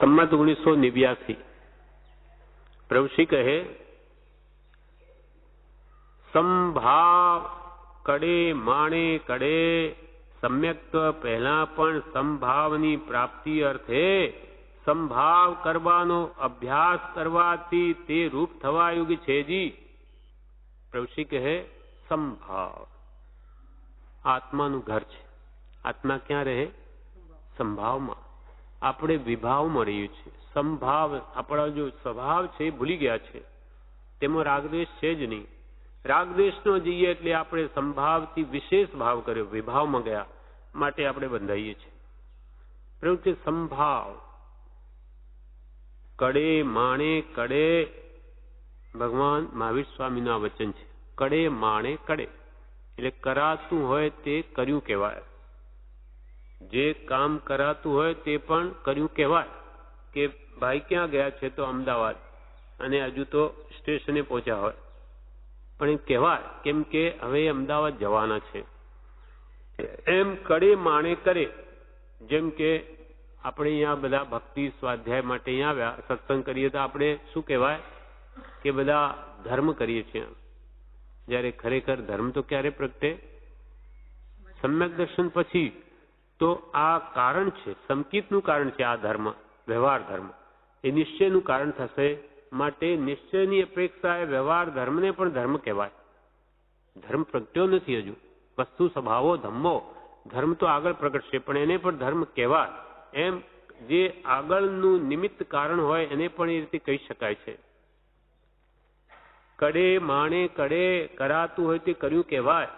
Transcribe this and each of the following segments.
સંમત 1989 પ્રભુશ્રી કહે સંભાવ કડે માણે કડે સમ્યક્ત્વ પહેલા પણ સંભાવની પ્રાપ્તિ અર્થે સંભાવ કરવાનો અભ્યાસ કરવાથી તે રૂપ થવા યોગ્ય છે જી. પ્રભુશ્રી કહે સંભાવ આત્માનું ઘર છે. આત્મા ક્યાં રહે? સંભાવમાં. આપણે વિભાવમાં રહીએ છીએ. સંભાવ આપણા જો સ્વભાવ છે ભૂલી ગયા છે. તેમાં રાગદ્વેષ છે જ નહીં. રાગદ્વેષ નો જઈએ એટલે આપણે સંભાવથી વિશેષ ભાવ કર્યો, વિભાવમાં ગયા, માટે આપણે બંધાઈએ છીએ. પ્રવૃત્તિ સંભાવ કડે માણે કડે, ભગવાન મહાવીર સ્વામીના વચન છે. કડે માણે કડે એટલે કરાતું હોય તે કર્યું કહેવાય. જે કામ કરાતું હોય તે પણ કર્યું કહેવાય. કે ભાઈ ક્યાં ગયા છે? તો અમદાવાદ, અને હજુ તો સ્ટેશને પહોંચ્યા હોય, પણ એ કહેવાય કેમ કે હવે અમદાવાદ જવાના છે. એમ કડે માણે કરે. જેમ કે આપણે અહીંયા બધા ભક્તિ સ્વાધ્યાય માટે અહીંયા આવ્યા, સત્સંગ કરીએ તો આપણે શું કહેવાય કે બધા ધર્મ કરીએ છીએ. જ્યારે ખરેખર ધર્મ તો ક્યારે પ્રગટે? સમ્યક દર્શન પછી. તો આ કારણ છે, સંકિતનું કારણ છે. આ ધર્મ, વ્યવહાર ધર્મ એ નિશ્ચયનું કારણ થશે. માટે નિશ્ચયની અપેક્ષાએ વ્યવહાર ધર્મને પણ ધર્મ કહેવાય. ધર્મ પ્રગટ્યો નથી હજુ. વસ્તુ સ્વભાવો ધમ્મો, ધર્મ તો આગળ પ્રગટશે, પણ એને પણ ધર્મ કહેવાય. એમ જે આગળનું નિમિત્ત કારણ હોય એને પણ એ રીતે કહી શકાય છે. કડે માણે કડે કરાતું હોય તે કર્યું કહેવાય.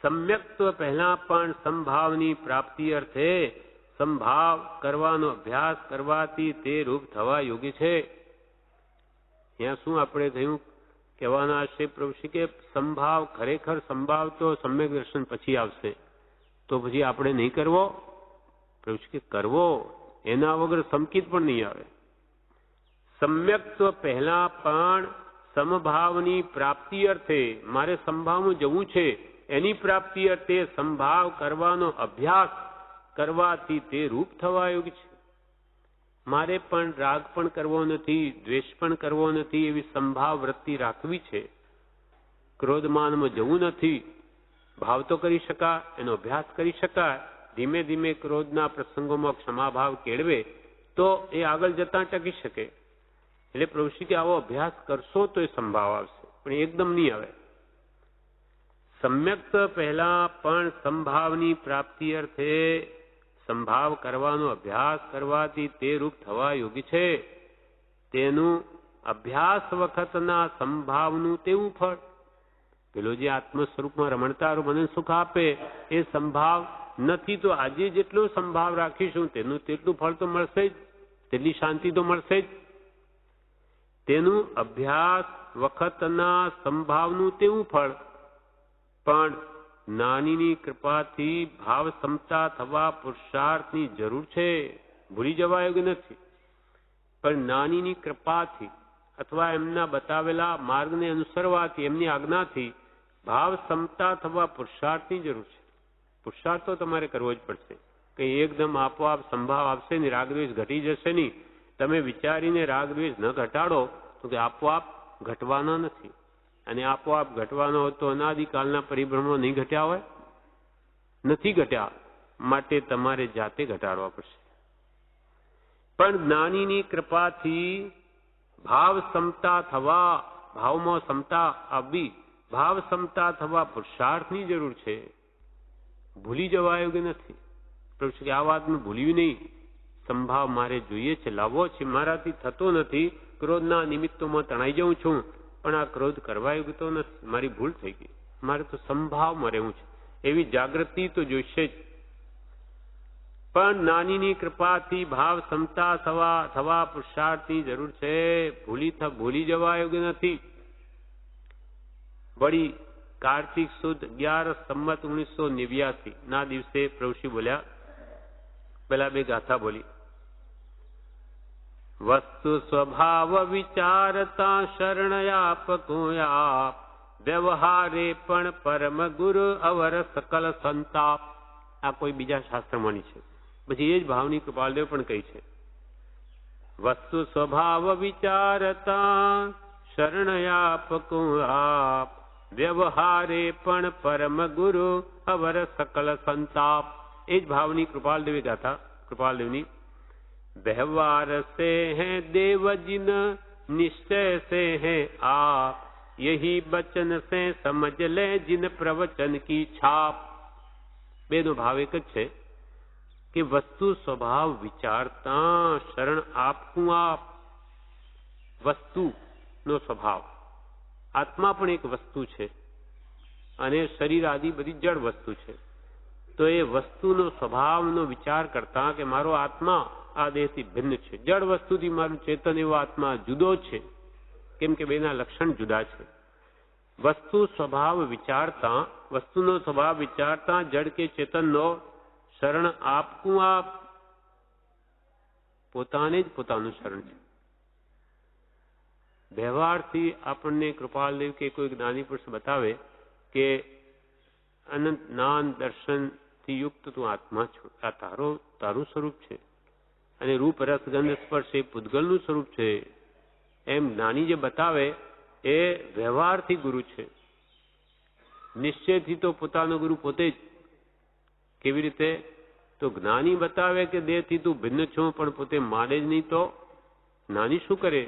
સમ્યક્ત્વ પહેલા પણ સંભાવની પ્રાપ્તિ અર્થે સંભાવ કરવાનો અભ્યાસ કરવાથી તે રૂપ થવા યોગ્ય છે. ત્યાં શું આપણે થયું કહેવાના હશે પ્રભુશ્રી કે સંભાવ, ખરેખર સંભાવ તો સમ્યક દર્શન પછી આવશે. તો પછી આપણે નહીં કરવો? પ્રભુશ્રી કે કરવો, એના વગર સંકિત પણ નહીં આવે. સમ્યક્ત્વ પહેલા પણ સમભાવની પ્રાપ્તિ અર્થે, મારે સંભાવમાં જવું છે, એની પ્રાપ્તિ અર્થે સંભાવ કરવાનો અભ્યાસ કરવાથી તે રૂપ થવા યોગ્ય છે. મારે પણ રાગ પણ કરવો નથી, દ્વેષ પણ કરવો નથી, એવી સંભાવ વૃત્તિ રાખવી છે. ક્રોધમાનમાં જવું નથી. ભાવ તો કરી શકાય, એનો અભ્યાસ કરી શકાય. ધીમે ધીમે ક્રોધના પ્રસંગોમાં ક્ષમાભાવ કેળવે તો એ આગળ જતા ટકી શકે. એટલે પ્રભુશ્રી કે આવો અભ્યાસ કરશો તો એ સંભાવ આવશે, પણ એકદમ નહીં આવે. સમ્યક્ત પહેલા પણ સંભાવની પ્રાપ્તિ અર્થે સંભાવ કરવાનો અભ્યાસ કરવાથી તે રૂપ થવા યોગ્ય છે. તેનું અભ્યાસ વખતના સંભાવનું તેવું ફળ. પેલો જે આત્મ સ્વરૂપમાં રમણતારું મને સુખ આપે એ સંભાવ નથી, તો આજે જેટલો સંભાવ રાખીશું તેનું તેટલું ફળ તો મળશે જ, તેટલી શાંતિ તો મળશે જ. તેનું અભ્યાસ વખતના સંભાવનું તેવું ફળ. પણ નાનીની કૃપાથી ભાવ ક્ષમતા થવા પુરુષાર્થની જરૂર છે. ભૂલી જવા યોગ્ય નથી. પણ નાનીની કૃપાથી અથવા એમના બતાવેલા માર્ગને અનુસરવાથી, એમની આજ્ઞાથી ભાવ ક્ષમતા થવા પુરુષાર્થની જરૂર છે. પુરુષાર્થ તો તમારે કરવો જ પડશે. કંઈ એકદમ આપોઆપ સંભાવ આવશે નહીં, રાગદ્વેષ ઘટી જશે નહીં. તમે વિચારીને રાગદ્વેષ ન ઘટાડો તો કે આપોઆપ ઘટવાના નથી. અને આપોઆપ ઘટવાનો હોય તો અનાદિકાળના પરિભ્રમણો નહીં ઘટ્યા હોય? નથી ઘટ્યા, માટે તમારે જાતે ઘટાડવા પડશે. પણ જ્ઞાનીની કૃપાથી ભાવ ક્ષમતા થવા, ભાવમાં ક્ષમતા આવવી, ભાવ ક્ષમતા થવા પુરુષાર્થની જરૂર છે. ભૂલી જવા યોગ્ય નથી. પ્રભુ કે આ વાત મેં ભૂલ્યું નહીં. સંભાવ મારે જોઈએ છે, લાવવો છે. મારાથી થતો નથી. ક્રોધના નિમિત્તોમાં તણાઈ જાઉં છું, પણ આ ક્રોધ કરવા યોગ્ય તો નથી. મારી ભૂલ થઈ ગઈ. મારે તો સંભાવમાં રહેવું છે. એવી જાગૃતિ તો જોઈશે જ. પણ નાનીની કૃપાથી ભાવ ક્ષમતા થવા પુરુષાર્થની જરૂર છે. ભૂલી જવા યોગ્ય નથી. વળી કાર્તિક સુદ 11 સંમત 1989 ના દિવસે પ્રભુશ્રી બોલ્યા, પેલા બે ગાથા બોલી. વસ્તુ સ્વભાવ વિચારતા શરણયાપકો આપ, વ્યવહારે પણ પરમ ગુરુ અવર સકલ સંતાપ. આ કોઈ બીજા શાસ્ત્રમાંની છે. પછી એ જ ભાવની કૃપાલદેવ પણ કહી છે વસ્તુ સ્વભાવ વિચારતા શરણ આપકું આપ, વ્યવહારે પણ પરમ ગુરુ અવર સકલ સંતાપ. એ જ ભાવની કૃપાલદેવી ગાથા, કૃપાલદેવની. વ્યવહાર સે હૈ દેવ જીન, નિશ્ચય સે હૈ આપ, યહી બચન સે સમજ લે જીન પ્રવચન કી છાપ. બેનો ભાવ એક જ છે કે વસ્તુ સ્વભાવ વિચારતા શરણ આપકું આપ. વસ્તુનો સ્વભાવ, આત્મા પણ એક વસ્તુ છે અને શરીર આદિ બધી જડ વસ્તુ છે. તો એ વસ્તુનો સ્વભાવનો વિચાર કરતા કે મારો આત્મા આ દેહથી ભિન્ન છે, જડ વસ્તુથી મારું ચેતન એવો આત્મા જુદો છે, કેમ કે બેના લક્ષણ જુદા છે. વસ્તુ સ્વભાવ વિચારતા, વસ્તુનો સ્વભાવ વિચારતા જડ કે ચેતનનો શરણ આપકું આપ. પોતાને જ પોતાનું શરણ છે. વ્યવહારથી આપણને કૃપાલદેવ કે કોઈ જ્ઞાની પુરુષ બતાવે કે અનંત જ્ઞાન દર્શનથી યુક્ત તું આત્મા છો, આ તારું સ્વરૂપ છે અને રૂપ રસ ગંધ સ્પર્શ એ પૂતગલનું સ્વરૂપ છે, એમ જ્ઞાની જે બતાવે એ વ્યવહારથી ગુરુ છે. નિશ્ચયથી તો પોતાનો ગુરુ પોતે જ. કેવી રીતે? તો જ્ઞાની બતાવે કે દેહથી તું ભિન્ન છો, પણ પોતે માને જ નહીં તો જ્ઞાની શું કરે?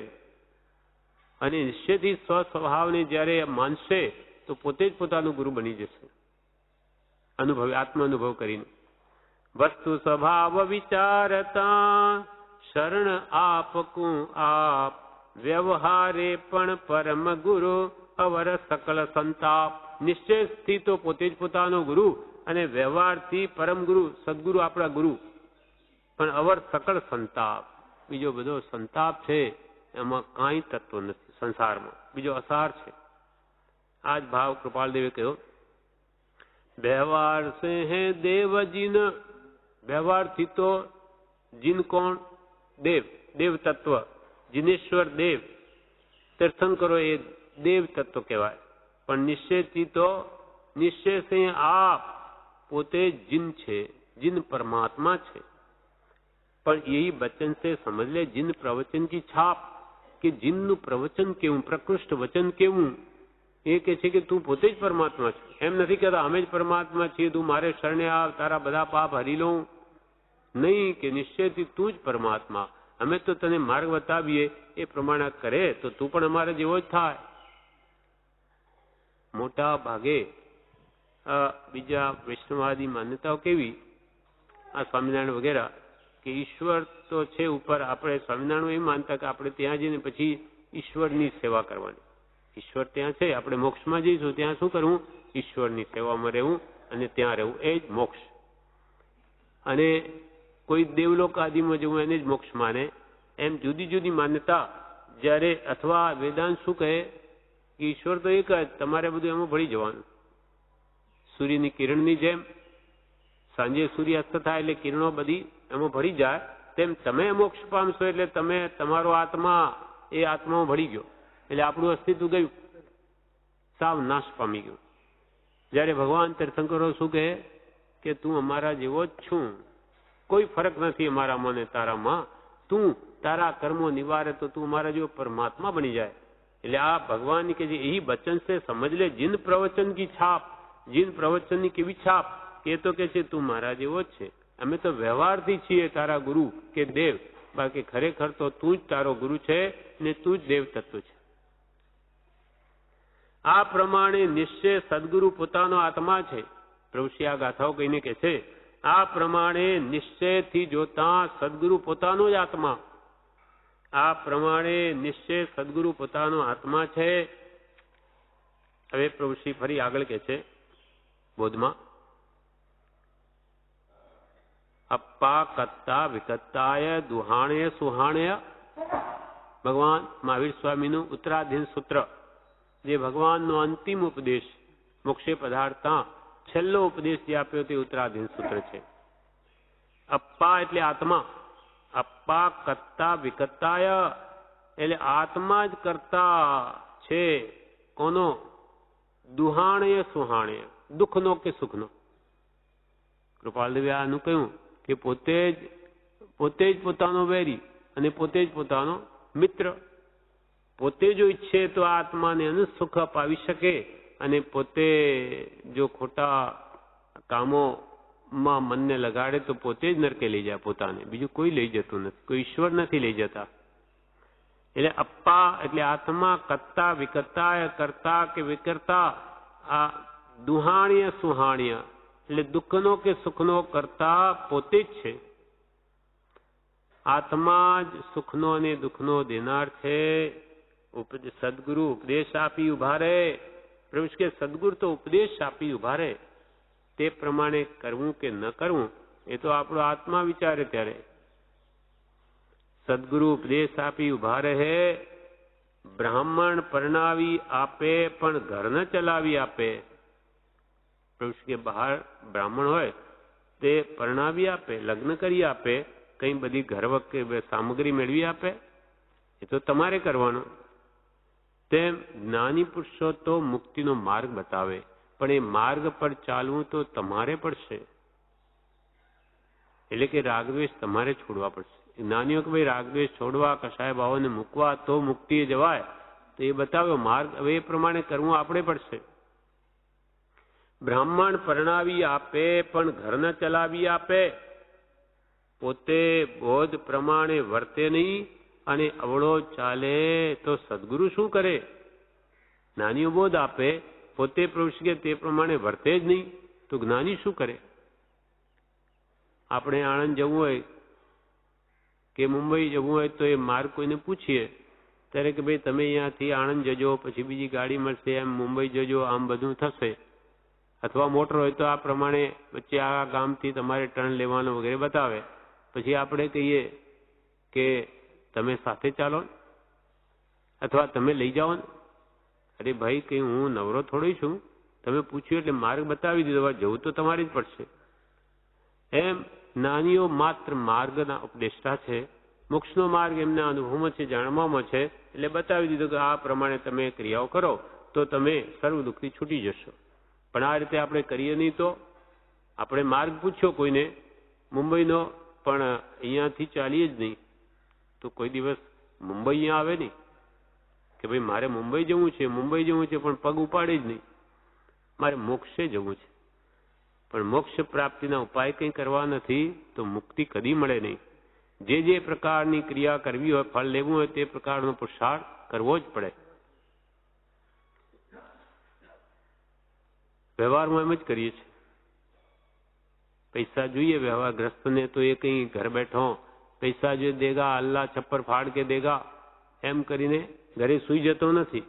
અને નિશ્ચયથી સ્વસ્વભાવને જ્યારે માનશે તો પોતે જ પોતાનું ગુરુ બની જશે, અનુભવ, આત્માનુભવ કરીને. વસ્તુ સ્વભાવ વિચારતા શરણ આપકું આપ, વ્યવહારે પણ પરમ ગુરુ અવર સકલ સંતાપ. નિશ્ચયથી તો પોતે જ પોતાનો ગુરુ અને વ્યવહારથી પરમ ગુરુ, સદગુરુ, આપણા ગુરુ, પણ અવર સકલ સંતાપ. બીજો બધો સંતાપ છે એમાં કાંઈ તત્વ નથી સંસારમાં, બીજો અસાર છે. આ જ ભાવ કૃપાલદેવે કહ્યો. વ્યવહાર સે હે દેવ જીન, વ્યવહારથી તો જીન કોણ? દેવ, દેવ તત્વ, જીનેશ્વર દેવ, તીર્થંકરો એ દેવ તત્વ કહેવાય. પણ નિશ્ચયથી તો નિશ્ચય સે આપ, પોતે જીન છે, જીન પરમાત્મા છે. પણ यही बचन से समझ ले जिन प्रवचन की छाप, કે જીનનું પ્રવચન કેવું, પ્રકૃષ્ટ વચન કેવું. એ કે છે કે તું પોતે જ પરમાત્મા છે. એમ નથી કહેતા અમે જ પરમાત્મા છીએ, તું મારે શરણે આવ, તારા બધા પાપ હરી લઉં. નહીં, કે નિશ્ચયથી તું જ પરમાત્મા. અમે તો તને માર્ગ બતાવીએ, એ પ્રમાણે કરે તો તું પણ અમારે જેવો જ થાય. મોટા ભાગે બીજા વૈષ્ણવાદી માન્યતાઓ કેવી, આ સ્વામિનારાયણ વગેરે, કે ઈશ્વર તો છે ઉપર, આપણે સ્વામિનારાયણ એમ માનતા કે આપણે ત્યાં જઈને પછી ઈશ્વરની સેવા કરવાની. ઈશ્વર ત્યાં છે, આપણે મોક્ષમાં જઈશું, ત્યાં શું કરવું? ઈશ્વરની સેવામાં રહેવું અને ત્યાં રહેવું, એ જ મોક્ષ. અને કોઈ દેવલોક આદિમાં જવું એને જ મોક્ષ માને. એમ જુદી જુદી માન્યતા જ્યારે, અથવા વેદાંત શું કહે કે ઈશ્વર તો એક જ, તમારે બધું એમાં ભળી જવાનું. સૂર્યની કિરણની જેમ સાંજે સૂર્યાસ્ત થાય એટલે કિરણો બધી એમાં ભળી જાય, તેમ તમે મોક્ષ પામશો એટલે તમે, તમારો આત્મા એ આત્મામાં ભળી ગયો, એટલે આપણું અસ્તિત્વ ગયું, સાવ નાશ પામી ગયું. જ્યારે ભગવાન તીર્થંકરો શું કહે કે તું અમારા જેવો જ છું, કોઈ ફરક નથી અમારામાં ને તારામાં, તું તારા કર્મો નિવારે તો તું અમારા જેવો પરમાત્મા બની જાય. એટલે આ ભગવાનની કે જે એ બચન છે સમજ લે જીન પ્રવચન કી છાપ. જીન પ્રવચનની કેવી છાપ? એ તો કે છે તું મારા જેવો જ છે, અમે તો વ્યવહારથી છીએ તારા ગુરુ કે દેવ, બાકી ખરેખર તો તું જ તારો ગુરુ છે ને તું જ દેવ તત્વ છે. આ પ્રમાણે નિશ્ચય સદગુરુ પોતાનો આત્મા છે. પ્રભુશ્રી આ ગાથાઓ કહીને કે છે આ પ્રમાણે નિશ્ચયથી જોતા સદગુરુ પોતાનો જ આત્મા. આ પ્રમાણે નિશ્ચય સદગુરુ પોતાનો આત્મા છે. હવે પ્રભુશ્રી ફરી આગળ કે છે બોધમાં, અપ્પા કત્તા વિકત્તાય દુહાણ્ય સુહાણ્ય. ભગવાન મહાવીર સ્વામીનું ઉત્તરાધીન સૂત્ર, જે ભગવાનનો અંતિમ ઉપદેશ, મોક્ષે પધારતા છેલ્લો ઉપદેશ જે આપ્યો તે ઉત્તરાધીન સૂત્ર છે. અપ્પા એટલે આત્મા, અપ્પા કત્તા વિકત્તાય એટલે આત્મા જ કરતા છે. કોનો? દુહાણ્ય સુહાણ્ય, દુઃખનો કે સુખનો. કૃપાલદેવે આનું કહ્યું કે પોતે જ પોતાનો વેરી અને પોતે જ પોતાનો મિત્ર. પોતે જો ઈચ્છે તો આત્માને અનુસુખ અપાવી શકે, અને પોતે જો ખોટા કામોમાં મનને લગાડે તો પોતે જ નરકે લઈ જાય પોતાને, બીજું કોઈ લઈ જતું નથી, કોઈ ઈશ્વર નથી લઈ જતા. એટલે અપ્પા એટલે આત્મા કરતા વિકર્તા, કરતા કે વિકર્તા, આ દુહાણીય સુહાણીય એટલે દુઃખનો કે સુખનો કરતા પોતે જ છે. આત્મા જ સુખનો અને દુઃખનો દેનાર છે. સદગુરુ ઉપદેશ આપી ઉભા રહે. પ્રભુ કે સદગુરુ તો ઉપદેશ આપી ઉભા રહે, તે પ્રમાણે કરવું કે ન કરવું એ તો આપણો આત્મા વિચારે. ત્યારે સદગુરુ ઉપદેશ આપી ઉભા રહે. બ્રાહ્મણ પરણાવી આપે પણ ઘર ન ચલાવી આપે. પ્રભુ કે બહાર બ્રાહ્મણ હોય તે પરણાવી આપે, લગ્ન કરી આપે, કઈ બધી ઘર વખતે સામગ્રી મેળવી આપે, એ તો તમારે કરવાનું. તેમ જ્ઞાની પુરુષો તો મુક્તિનો માર્ગ બતાવે, પણ એ માર્ગ પર ચાલવું તો તમારે પડશે. એટલે કે રાગદ્વેષ તમારે છોડવા પડશે. જ્ઞાનીઓ કે ભાઈ રાગદ્વેષ છોડવા, કસાય ભાવોને મૂકવા તો મુક્તિએ જવાય, તો એ બતાવ્યો માર્ગ. હવે એ પ્રમાણે કરવું આપણે પડશે. બ્રાહ્મણ પરણાવી આપે પણ ઘર ન ચલાવી આપે. પોતે બોધ પ્રમાણે વર્તે નહીં અને અવળો ચાલે તો સદગુરુ શું કરે? જ્ઞાનીઓ બોધ આપે, પોતે પ્રભુ તે પ્રમાણે વર્તે જ નહીં તો જ્ઞાની શું કરે? આપણે આણંદ જવું હોય કે મુંબઈ જવું હોય તો એ માર્ગ કોઈને પૂછીએ ત્યારે કે ભાઈ તમે અહીંયાથી આણંદ જજો, પછી બીજી ગાડી મળશે, એમ મુંબઈ જજો, આમ બધું થશે. અથવા મોટર હોય તો આ પ્રમાણે વચ્ચે આ ગામથી તમારે ટર્ન લેવાનો વગેરે બતાવે. પછી આપણે કહીએ કે તમે સાથે ચાલો અથવા તમે લઈ જાઓ ને. અરે ભાઈ કઈ હું નવરો થોડી છું, તમે પૂછ્યું એટલે માર્ગ બતાવી દીધો, જવું તો તમારે જ પડશે. એમ જ્ઞાનીઓ માત્ર માર્ગના ઉપદેષ્ટા છે. મોક્ષનો માર્ગ એમના અનુભવમાં છે, જાણવામાં છે, એટલે બતાવી દીધો કે આ પ્રમાણે તમે ક્રિયાઓ કરો તો તમે સર્વ દુઃખથી છૂટી જશો. પણ આ રીતે આપણે કરીએ નહીં તો આપણે માર્ગ પૂછ્યો કોઈને મુંબઈનો, પણ અહીંયાથી ચાલીએ જ નહીં તો કોઈ દિવસ મુંબઈ અહીંયા આવે નહીં કે ભાઈ મારે મુંબઈ જવું છે, મુંબઈ જવું છે, પણ પગ ઉપાડે જ નહીં. મારે મોક્ષે જવું છે, પણ મોક્ષ પ્રાપ્તિના ઉપાય કંઈ કરવા નથી તો મુક્તિ કદી મળે નહીં. જે જે પ્રકારની ક્રિયા કરવી હોય, ફળ લેવું હોય, તે પ્રકારનો પુરુષાર્થ કરવો જ પડે. વ્યવહારમાં એમ જ કરીએ છીએ. પૈસા જોઈએ વ્યવહારગ્રસ્તને તો એ કઈ ઘર બેઠો પૈસા જો દેગા અલ્લાહ છપ્પર ફાડ કે દેગા એમ કરીને ઘરે સુઈ જતો નથી.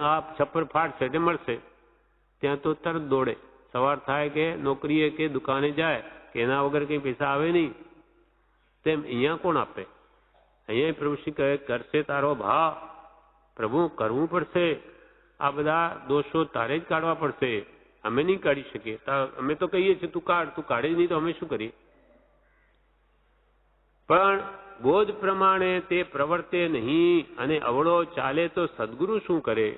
આ છપ્પર ફાડ છે તે મળશે, ત્યાં તો તરત દોડે. સવાર થાય કે નોકરીએ કે દુકાને જાય કે એના વગર કઈ પૈસા આવે નહીં. તેમ અહીંયા કોણ આપે? અહીંયા પ્રભુશ્રી કહે કરશે તારો ભાવ. પ્રભુ કરવું પડશે. આ બધા દોષો તારે જ કાઢવા પડશે, અમે નહીં કાઢી શકીએ. અમે તો કહીએ છીએ તું કાઢ, તું કાઢે જ નહીં તો અમે શું કરીએ? પણ બોધ પ્રમાણે તે પ્રવર્તે નહીં અને અવળો ચાલે તો સદગુરુ શું કરે?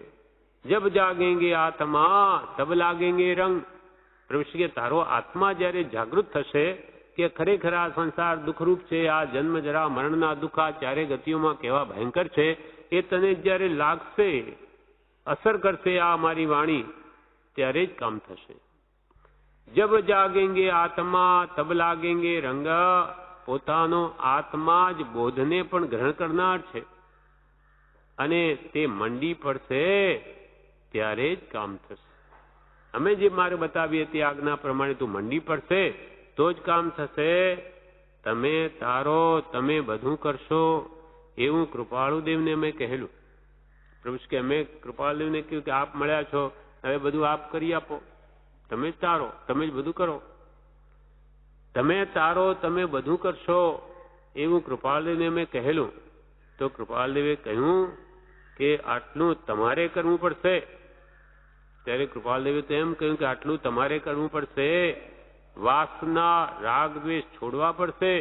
જબ જાગેંગે આત્મા તબ લાગેંગે રંગ. પ્રભુ તારો આત્મા જ્યારે જાગૃત થશે કે ખરેખર આ સંસાર દુઃખરૂપ છે, આ જન્મ જરા મરણના દુઃખ આ ચારે ગતિઓમાં કેવા ભયંકર છે, એ તને જ્યારે લાગશે, અસર કરશે આ મારી વાણી, ત્યારે જ કામ થશે. જબ જાગેંગે આત્મા તબ લાગેંગે રંગ. પોતાનો આત્મા જ બોધને પણ ગ્રહણ કરનાર છે અને તે મંડી પડશે ત્યારે જ કામ થશે. અમે જે માર્ગ બતાવીએ તે આજ્ઞા પ્રમાણે તું મંડી પડશે તો જ કામ થશે. તમે તારો તમે બધું કરશો એવું કૃપાળુદેવને અમે કહેલું. પ્રભુ કે અમે કૃપાળુદેવને કહ્યું કે આપ મળ્યા છો, હવે બધું આપ કરી આપો, તમે જ તારો તમે જ બધું કરો. તમે તારો તમે બધું કરશો એવું કૃપાળદેવને અમે કહેલું. તો કૃપાળદેવે કહ્યું કે આટલું તમારે કરવું પડશે. ત્યારે કૃપાળદેવે તો એમ કહ્યું કે આટલું તમારે કરવું પડશે, વાસના રાગ દ્વેષ છોડવા પડશે.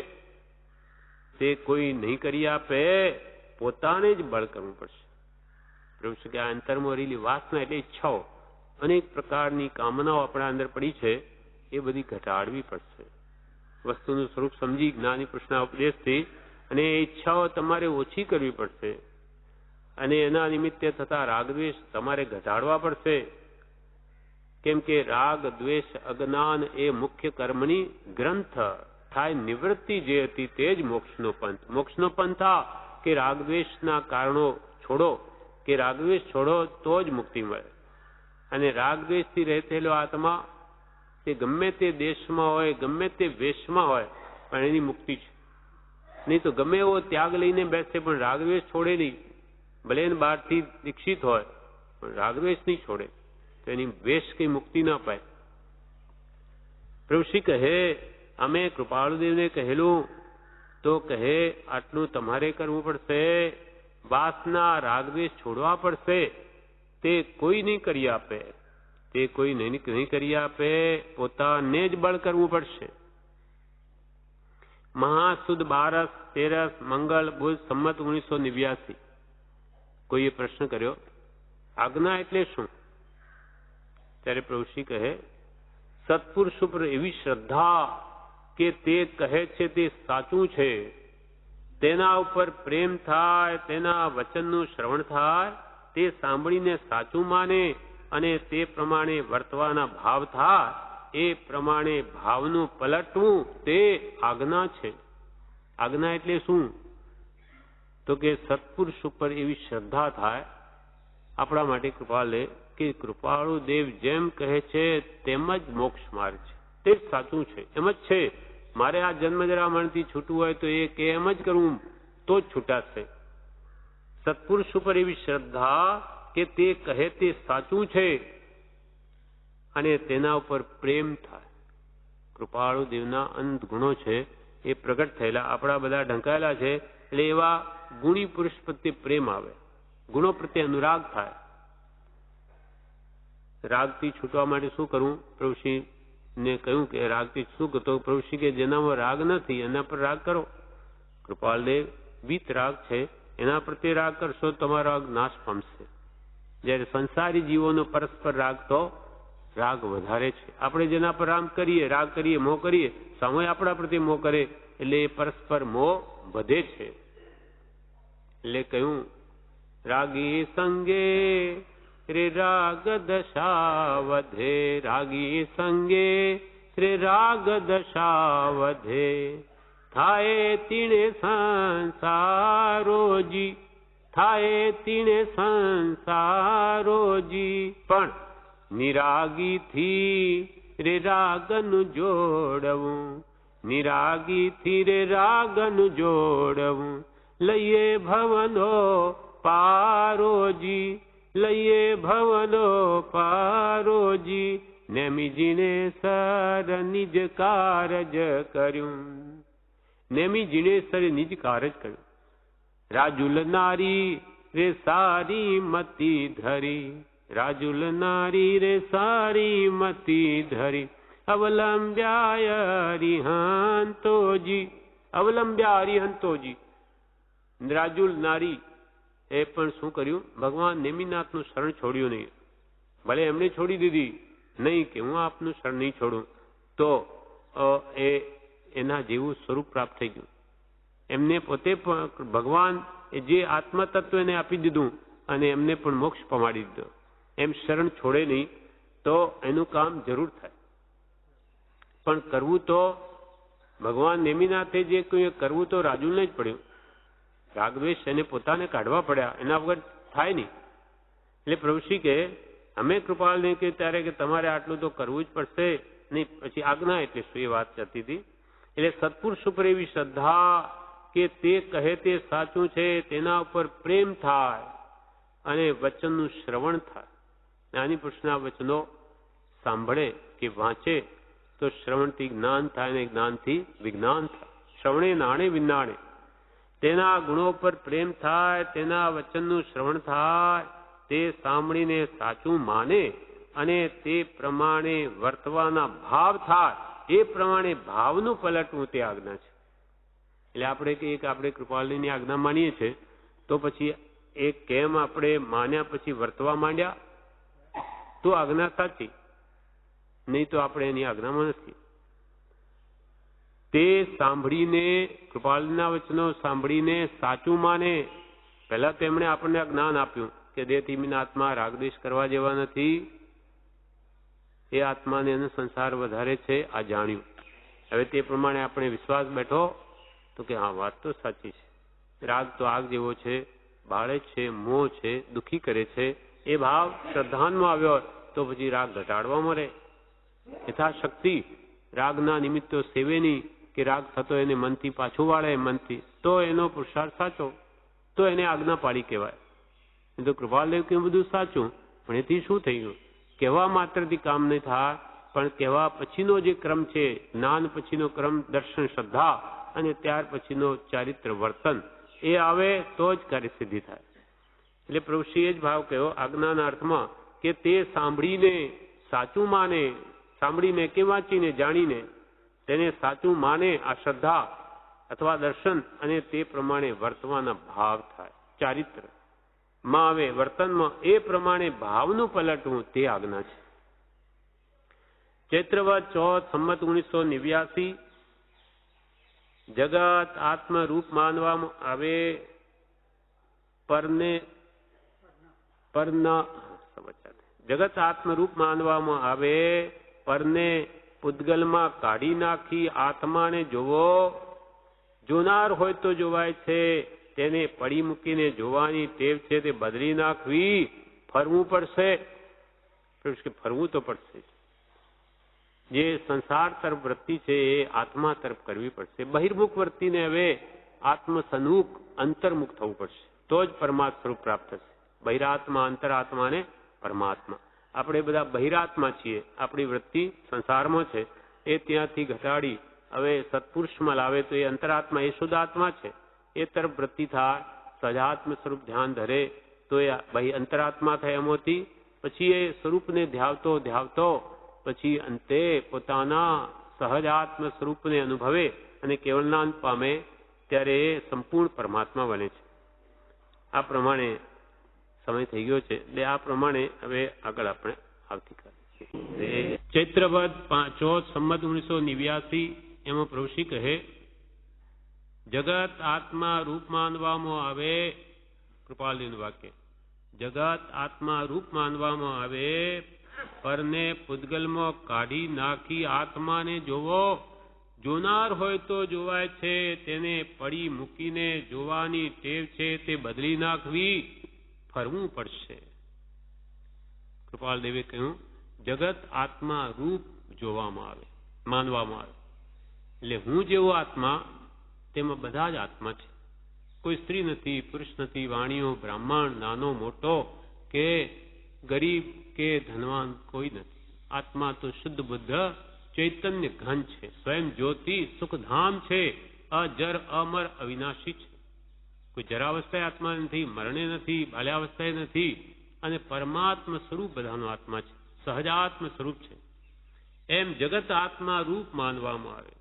તે કોઈ નહીં કરી આપે, પોતાને જ બળ કરવું પડશે. પ્રભુ કે આ અંતરમાં રહેલી વાસના એટલે ઈચ્છાઓ, અનેક પ્રકારની કામનાઓ આપણા અંદર પડી છે, એ બધી ઘટાડવી પડશે. વસ્તુનું સ્વરૂપ સમજી જ્ઞાની પુરુષના ઉપદેશથી અને એ ઈચ્છાઓ તમારે ઓછી કરવી પડશે અને એના નિમિત્તે થતા રાગદ્વેષ તમારે ઘટાડવા પડશે. કેમ કે રાગ દ્વેષ અજ્ઞાન એ મુખ્ય કર્મની ગ્રંથ થાય નિવૃત્તિ જે હતી તે જ મોક્ષનો પંથ. મોક્ષનો પંથ આ કે રાગદ્વેષના કારણો છોડો, કે રાગદ્વેષ છોડો તો જ મુક્તિ મળે. અને રાગદ્વેષથી રહેલો આત્મા તે ગમે તે દેશમાં હોય, ગમે તે વેશમાં હોય, પણ એની મુક્તિ છે. નહીં તો ગમે એવો ત્યાગ લઈને બેસે પણ રાગદ્વેષ છોડે નહીં. ભલે એને બહારથી દીક્ષિત હોય પણ રાગદ્વેષ નહીં છોડે તો એની વેશ કઈ મુક્તિ ના પાય. પ્રભુશ્રી કહે અમે કૃપાળુદેવને કહેલું તો કહે આટલું તમારે કરવું પડશે, વાસના રાગદ્વેષ છોડવા પડશે. તે કોઈ નહીં કરી આપે, તે કોઈ નહીં કરી આપે, પોતાને જ બળ કરવું પડશે. મહાસુદ 12 13 મંગળ બુધ સંમત 1989. કોઈએ પ્રશ્ન કર્યો આજ્ઞા એટલે શું? ત્યારે પ્રભુશ્રી કહે સત્પુરુષ ઉપર એવી શ્રદ્ધા કે તે કહે છે તે સાચું છે, તેના ઉપર પ્રેમ થાય, તેના વચનનું શ્રવણ થાય, તે સાંભળીને સાચું માને અને તે પ્રમાણે વર્તવાના ભાવ થાય, એ પ્રમાણે ભાવનું પલટવું તે આજ્ઞા છે. આજ્ઞા એટલે શું? તો કે સત્પુરુષ ઉપર એવી શ્રદ્ધા થાય. આપણા માટે કૃપાલે કે કૃપાળુ દેવ જેમ કહે છે તેમ જ મોક્ષ માર્ગ છે, તે જ સાચું છે, એમ જ છે. મારે આ જન્મજરામણથી છૂટવું હોય તો એ કે એમ જ કરવું તો જ છૂટાશે. સત્પુરુષ ઉપર એવી શ્રદ્ધા કે તે કહે તે સાચું છે અને તેના ઉપર પ્રેમ થાય. કૃપાળુ દેવના અનંત ગુણો છે એ પ્રગટ થયેલા, આપણા બધા ઢંકાયેલા છે. એટલે એવા ગુણી પુરુષ પ્રત્યે પ્રેમ આવે, ગુણો પ્રત્યે અનુરાગ થાય. રાગથી છૂટવા માટે શું કરવું? પ્રભુશ્રીને કહ્યું કે રાગથી શું કરતો? પ્રભુશ્રી કે જેનામાં રાગ નથી એના પર રાગ કરો. કૃપાલદેવ વીત રાગ છે એના પ્રત્યે રાગ કરશો તમારો રાગ નાશ પામશે. જ્યારે સંસારી જીવોનો પરસ્પર રાગ તો રાગ વધારે છે. આપણે જેના પર રાગ કરીએ, મોહ કરીએ, સામે આપણા પ્રત્યે મોહ કરે એટલે એ પરસ્પર મોહ વધે છે. એટલે કહ્યું રાગી સંગે રે રાગ દશા વધે, રાગી સંગે રે રાગ દશા વધે, થાય તીણે સંસારોજી, થાય તીણે સંસારોજી. પણ નિરાગીથી રે રાગનું જોડવું, નિરાગીથી રે રાગનું જોડવું, લઈએ ભવનો પારોજી, લઈએ ભવનો પારોજી. નેમીજીને સર નિજ કારજ કર્યું, નેમીજીને સર નિજ કારજ કર્યું. રાજુલ નારી રે સારી મતી ધરી, રાજુલ નારી રે સારી મતી ધરી, અવલંબ્યા હરિહંતોજી, અવલંબ્યા હરિહંતોજી. રાજુલ નારી એ પણ શું કર્યું? ભગવાન નેમિનાથનું શરણ છોડ્યું નહીં. ભલે એમણે છોડી દીધી નહીં કે હું આપનું શરણ નહીં છોડું, તો એના જેવું સ્વરૂપ પ્રાપ્ત થઈ ગયું. એમને પોતે પણ ભગવાન જે આત્મ તત્વ એને આપી દીધું અને એમને પણ મોક્ષ પમાડી દીધો. એમ શરણ છોડે નહીં તો એનું કામ જરૂર થાય. પણ કરવું તો ભગવાન નેમિનાથે જે કોઈ કરવું તો રાજુલને જ પડ્યું. રાગદ્વેષ એને પોતાને કાઢવા પડ્યા, એના વગર થાય નહીં. એટલે પ્રભુશ્રી કે અમે કૃપાળને કે ત્યારે કે તમારે આટલું તો કરવું જ પડશે નહીં. પછી આજ્ઞા એટલે શું એ વાત જતી હતી. એટલે સત્પુરુષ ઉપર એવી શ્રદ્ધા કે તે કહે તે સાચું છે, તેના ઉપર પ્રેમ થાય અને વચનનું શ્રવણ થાય. જ્ઞાની પુરુષના વચનો સાંભળે કે વાંચે તો શ્રવણથી જ્ઞાન થાય અને જ્ઞાનથી વિજ્ઞાન થાય. શ્રવણે નાણે વિનાણે. તેના ગુણો પર પ્રેમ થાય, તેના વચનનું શ્રવણ થાય, તે સાંભળીને સાચું માને અને તે પ્રમાણે વર્તવાના ભાવ થાય, એ પ્રમાણે ભાવનું પલટવું તે આજ્ઞા છે. એટલે આપણે કહીએ કે આપણે કૃપાલની આજ્ઞા માનીએ છીએ તો પછી એ કેમ આપણે માન્યા પછી વર્તવા માંડ્યા તો આજ્ઞા સાચી, નહીં તો આપણે એની આજ્ઞામાં નથી. તે સાંભળીને, કૃપાલના વચનો સાંભળીને સાચું માને. પહેલા તેમણે આપણને જ્ઞાન આપ્યું કે દેહથી આત્મા રાગદ્વેષ કરવા જેવા નથી, એ આત્માને એનો સંસાર વધારે છે, આ જાણ્યું. હવે તે પ્રમાણે આપણે વિશ્વાસ બેઠો તો કે હા, વાત તો સાચી છે. રાગ તો આગ જેવો છે, બાળે છે, મોહ છે, દુઃખી કરે છે. એ ભાવ શ્રદ્ધાનમાં આવ્યો તો પછી રાગ ઘટાડવામાં રહે. યથાશક્તિ રાગના નિમિત્તો સેવેની, કે રાગ થતો એને મનથી પાછું વાળે, મનથી, તો એનો પુરુષાર્થ સાચો, તો એને આજ્ઞા પાડી કહેવાય. એ તો કૃપાલદેવ કે બધું સાચું, પણ એથી શું થઈ ગયું? કહેવા માત્રથી કામ નહીં થાય, પણ કહેવા પછીનો જે ક્રમ છે, જ્ઞાન પછીનો ક્રમ દર્શન શ્રદ્ધા, અને ત્યાર પછીનો ચારિત્ર વર્તન, એ આવે તો જ કાર્યસિદ્ધિ થાય. એટલે પ્રભુશ્રીએ જ ભાવ કહ્યો આજ્ઞાના અર્થમાં કે તે સાંભળીને સાચું માને, સાંભળીને કે વાંચીને જાણીને તેને સાચું માને, આ શ્રદ્ધા અથવા દર્શન, અને તે પ્રમાણે વર્તવાના ભાવ થાય, ચારિત્ર માં આવે, વર્તનમાં એ પ્રમાણે ભાવનું પલટવું, તે આજ્ઞા છે. ચૈત્રવદ ચોથ સંમત 1989. જગત આત્મરૂપ માનવામાં આવે, જગત આત્મરૂપ માનવામાં આવે, પરને પૂતગલમાં કાઢી નાખી આત્માને જોવો. જોનાર હોય તો જોવાય છે, તેને પડી મૂકીને જોવાની ટેવ છે તે બદલી નાખવી. ફરવું પડશે, ફરવું તો પડશે. જે સંસાર તરફ વૃત્તિ છે એ આત્મા તરફ કરવી પડશે. બહિર્મુખ વૃત્તિને હવે આત્મસન્મુખ, અંતર્મુખ થવું પડશે, તો જ પરમાત્મા સ્વરૂપ પ્રાપ્ત થશે. બહિરાત્મા, અંતરાત્મા અને પરમાત્મા. આપણે બધા બહિરાત્મા છીએ, આપણી વૃત્તિ સંસારમાં છે, એ ત્યાંથી ઘટાડી હવે સત્પુરુષમાં લાવે તો એ અંતરાત્મા, એ શુદ્ધ આત્મા છે, એ તરફ વૃત્તિ થાય. સજાત્મ સ્વરૂપ ધ્યાન ધરે તો એ અંતરાત્મા થાય. એમાંથી પછી એ સ્વરૂપને ધ્યાવતો ધ્યાવતો પછી અંતે પોતાના સહજાત્મ સ્વરૂપને અનુભવે અને કેવળનાન પામે, ત્યારે એ સંપૂર્ણ પરમાત્મા બને છે. આ પ્રમાણે સમય થઈ ગયો છે, એટલે આ પ્રમાણે હવે આગળ આપણે આવતીકાલે ચૈત્રવદ ચોથ સંમત 1989. એમાં પ્રભુશ્રી કહે જગત આત્મા રૂપ માનવામાં આવે, કૃપાલજીનું વાક્ય, જગત આત્મા રૂપ માનવામાં આવે, પરને પૂતગલમાં કાઢી નાખી આત્માને જોવો. જોનાર હોય તો જોવાય છે, તેને પડી મૂકીને જોવાની ટેવ છે તે બદલી નાખવી. ફરવું પડશે. કૃપાલદેવે કહ્યું જગત આત્મા રૂપ જોવામાં આવે, માનવામાં આવે. એટલે હું જેવો આત્મા, તેમાં બધા જ આત્મા છે. કોઈ સ્ત્રી નથી, પુરુષ નથી, વાણીઓ, બ્રાહ્મણ, નાનો મોટો કે ગરીબ કે ધનવાન કોઈ નથી. આત્મા તો શુદ્ધ બુદ્ધ ચૈતન્ય ઘન છે, સ્વયં જ્યોતિ સુખધામ છે, અજર અમર અવિનાશી છે. કોઈ જરાવસ્થાએ આત્મા નથી, મરણે નથી, બાલ્યાવસ્થાએ નથી, અને પરમાત્મ સ્વરૂપ બધાનો આત્મા છે, સહજાત્મ સ્વરૂપ છે. એમ જગત આત્મા રૂપ માનવામાં આવે,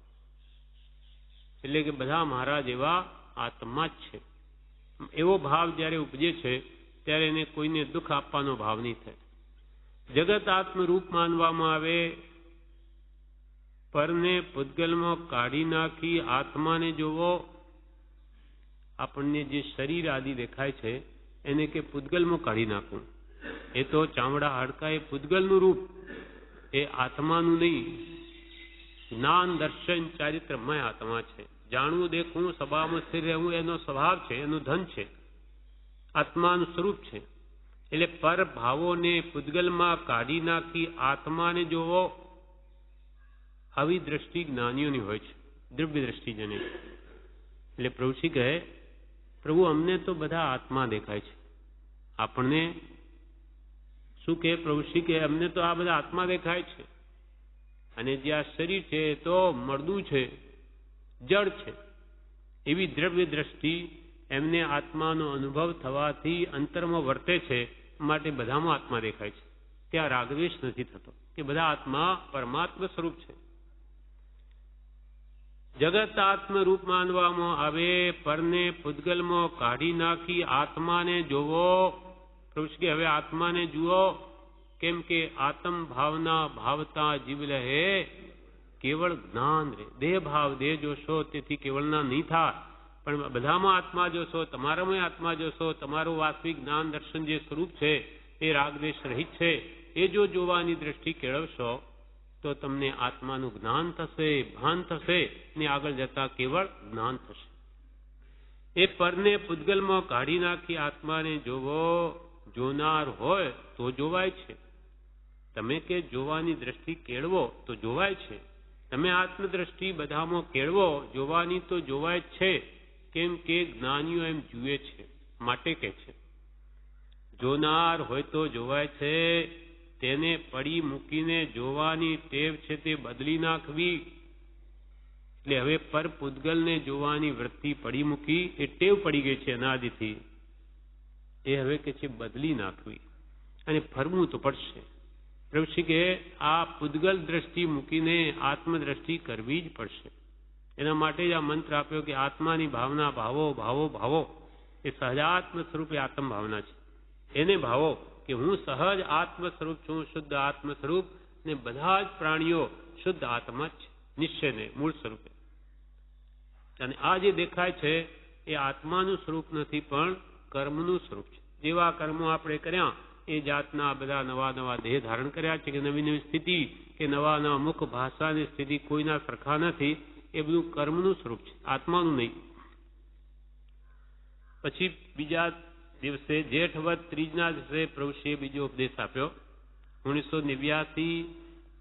એટલે કે બધા મહારાજ એવા આત્મા જ છે. એવો ભાવ જ્યારે ઉપજે છે ત્યારે એને કોઈને દુઃખ આપવાનો ભાવ નહીં થાય. જગત આત્મરૂપ માનવામાં આવે, પરને પૂતગલમાં કાઢી નાખી આત્માને જોવો. આપણને જે શરીર આદિ દેખાય છે એને કે પૂતગલમાં કાઢી નાખવું. એ તો ચામડા હાડકા એ પૂતગલનું રૂપ, એ આત્માનું નહીં. જ્ઞાન દર્શન ચારિત્રમય આત્મા છે. જાણવું, દેખવું, સભામાં સ્થિર રહેવું એનો સ્વભાવ છે, એનું ધન છે, આત્માનું સ્વરૂપ છે. એટલે પર ભાવોને પૂતગલમાં કાઢી નાખી આત્માને જોવો. આવી દ્રષ્ટિ જ્ઞાનીઓની હોય છે, દ્રવ્ય દ્રષ્ટિ જેને. એટલે પ્રભુશ્રી કહે પ્રભુ અમને તો બધા આત્મા દેખાય છે. આપણને શું કહે પ્રભુશ્રી કે અમને તો આ બધા આત્મા દેખાય છે, અને જે આ શરીર છે એ તો મળદું છે, જળ છે. એવી દ્રવ્ય દ્રષ્ટિ એમને આત્માનો અનુભવ થવાથી અંતરમાં વર્તે છે, માટે બધામાં આત્મા દેખાય છે. ત્યાં રાગદ્વેષ નથી થતો, કે બધા આત્મા પરમાત્મા સ્વરૂપ છે. જગત આત્મ રૂપ માનવામાં આવે, પરને પૂતગલમાં કાઢી નાખી આત્માને જોવો. પ્રભુ હવે આત્માને જુઓ, કેમ કે આત્મ ભાવના ભાવતા જીવ રહે, કેવળ જ્ઞાન રહે. દેહ ભાવ દેહ જોશો તેથી કેવળના નહીં થાય, પણ બધામાં આત્મા જોશો, તમારામાં આત્મા જોશો, તમારું વાસ્તવિક જ્ઞાન દર્શન જે સ્વરૂપ છે એ રાગદ્વેષ રહિત છે, એ જો જોવાની દ્રષ્ટિ કેળવશો તો તમને આત્માનું જ્ઞાન થશે, ભાન થશે ને આગળ જતા કેવળ જ્ઞાન થશે. એ પરને પૂતગલમાં કાઢી નાખી આત્માને જોવો, જોનાર હોય તો જોવાય છે. તમે કે જોવાની દ્રષ્ટિ કેળવો તો જોવાય છે. તમે આત્મદ્રષ્ટિ બધામાં કેળવો, જોવાની તો જોવાય જ છે. કેમ કે જ્ઞાનીઓ એમ જુએ છે માટે કે છે. જોનાર હોય તો જોવાય છે. તેને પડી મૂકીને જોવાની ટેવ છે તે બદલી નાખવી. એટલે હવે પર પૂતગલને જોવાની વૃત્તિ પડી મૂકી, એ ટેવ પડી ગઈ છે અનાદિથી, એ હવે કે છે બદલી નાખવી અને ફરવું તો પડશે. પ્રભુશ્રી કે આ પૂતગલ દ્રષ્ટિ મૂકીને આત્મદ્રષ્ટિ કરવી જ પડશે. એના માટે જ આ મંત્ર આપ્યો કે આત્માની ભાવના ભાવો ભાવો ભાવો. એ સહજાત્મ સ્વરૂપ એ આત્મ ભાવના છે. એને ભાવો કે હું સહજ આત્મ સ્વરૂપ છું, શુદ્ધ આત્મ સ્વરૂપ, ને બધા જ પ્રાણીઓ શુદ્ધ આત્મા જ છે, નિશ્ચયને મૂળ સ્વરૂપે. અને આ જે દેખાય છે એ આત્માનું સ્વરૂપ નથી, પણ કર્મનું સ્વરૂપ છે. જેવા કર્મો આપણે કર્યા એ જાતના બધા નવા નવા દેહ ધારણ કર્યા છે, કે નવી નવી સ્થિતિ, કે નવા નવા મુખ ભાષાની સ્થિતિ કોઈના સરખા નથી. એ બધું કર્મનું સ્વરૂપ છે, આત્માનું નહીં. પછી બીજા દિવસે જેઠવદ ત્રીજના દિવસે પ્રભુશ્રીએ બીજો ઉપદેશ આપ્યો. 1989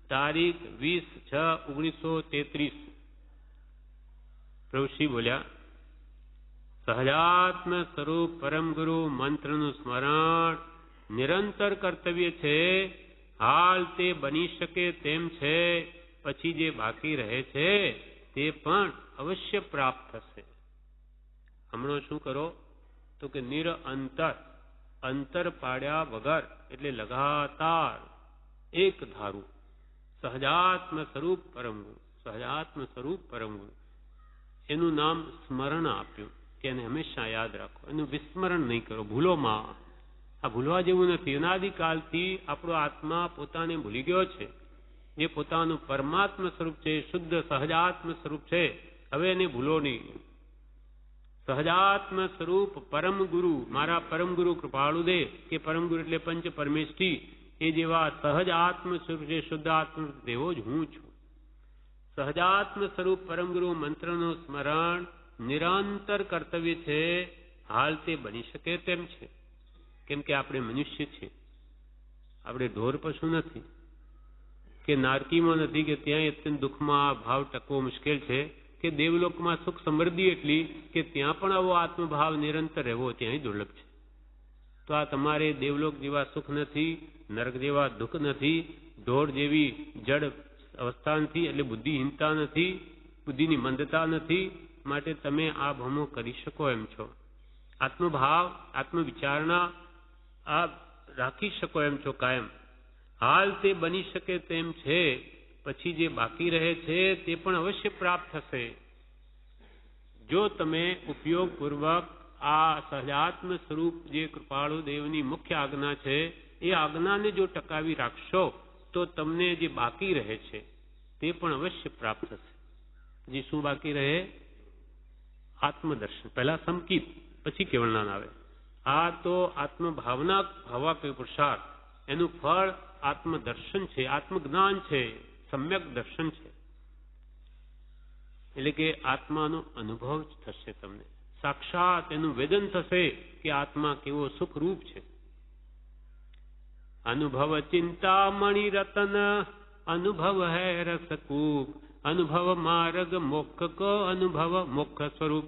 તારીખ 20/6/1933 પ્રભુશ્રી બોલ્યા, સહજાત્મ સ્વરૂપ પરમ ગુરુ મંત્રનું સ્મરણ નિરંતર કર્તવ્ય છે. હાલ તે બની શકે તેમ છે, પછી જે બાકી રહે છે તે પણ અવશ્ય પ્રાપ્ત થશે. હમણાં શું કરો તો કે નિરંતર, અંતર પાડ્યા વગર, એટલે લગાતાર એક ધારું સહજાત્મ સ્વરૂપ પરમ ગુરુ, સહજાત્મ સ્વરૂપ પરમ ગુરુ, એનું નામ સ્મરણ આપ્યું કે એને હંમેશા યાદ રાખો. એનું વિસ્મરણ નહીં કરો ભૂલોમાં. આ ભૂલવા જેવું નથી. અનાદિકાલથી આપણો આત્મા પોતાને ભૂલી ગયો છે. જે પોતાનું પરમાત્મ સ્વરૂપ છે, શુદ્ધ સહજાત્મ સ્વરૂપ છે, હવે એને ભૂલો નહીં. સહજાત્મ સ્વરૂપ પરમ ગુરુ, મારા પરમ ગુરુ કૃપાળુ દે, કે પરમ ગુરુ એટલે પંચ પરમેષ્ઠી, એ જેવા સહજ આત્મ સ્વરૂપ છે, શુદ્ધ આત્મ, તેવો જ હું છું. સહજાત્મ સ્વરૂપ પરમ ગુરુ મંત્રનું સ્મરણ નિરંતર કર્તવ્ય છે. હાલ તે બની શકે તેમ છે. કેમ કે આપણે મનુષ્ય છીએ, આપણે ઢોર પશુ નથી, કે નારકીમાં નથી, કે ત્યાં અત્યંત દુઃખમાં ભાવ ટકવો મુશ્કેલ છે, કે દેવલોકમાં સુખ સમૃદ્ધિ એટલી કે ત્યાં પણ આવો આત્મભાવ નિરંતર રહેવો ત્યાં દુર્લભ છે. તો આ તમારે દેવલોક જેવા સુખ નથી, નરક જેવા દુઃખ નથી, ઢોર જેવી જડ અવસ્થા નથી, એટલે બુદ્ધિહીનતા નથી, બુદ્ધિની મંદતા નથી. માટે તમે આ ભમો કરી શકો એમ છો. આત્મભાવ, આત્મવિચારણા આ રાખી શકો એમ છો કાયમ. હાલ તે બની શકે તેમ છે, પછી જે બાકી રહે છે તે પણ અવશ્ય પ્રાપ્ત થશે. જો તમે ઉપયોગપૂર્વક આ સહજાત્મ સ્વરૂપ જે કૃપાળુ દેવની મુખ્ય આજ્ઞા છે, એ આજ્ઞાને જો ટકાવી રાખશો તો તમને જે બાકી રહે છે તે પણ અવશ્ય પ્રાપ્ત થશે. હજી શું બાકી રહે? આત્મદર્શન. પહેલા સમકીત, પછી કેવળ જ્ઞાન આવે. આ તો આત્મભાવના ભાવા કોઈ પુરુષાર્થ, એનું ફળ આત્મદર્શન છે, આત્મજ્ઞાન છે, સમ્યક દર્શન છે. એટલે કે આત્માનો અનુભવ જ થશે તમને, સાક્ષાત એનું વેદન થશે કે આત્મા કેવો સુખરૂપ છે. અનુભવ ચિંતામણિ રતન, અનુભવ હૈ રસકૂપ, અનુભવ માર્ગ મોક્ષ કો, અનુભવ મોક્ષ સ્વરૂપ.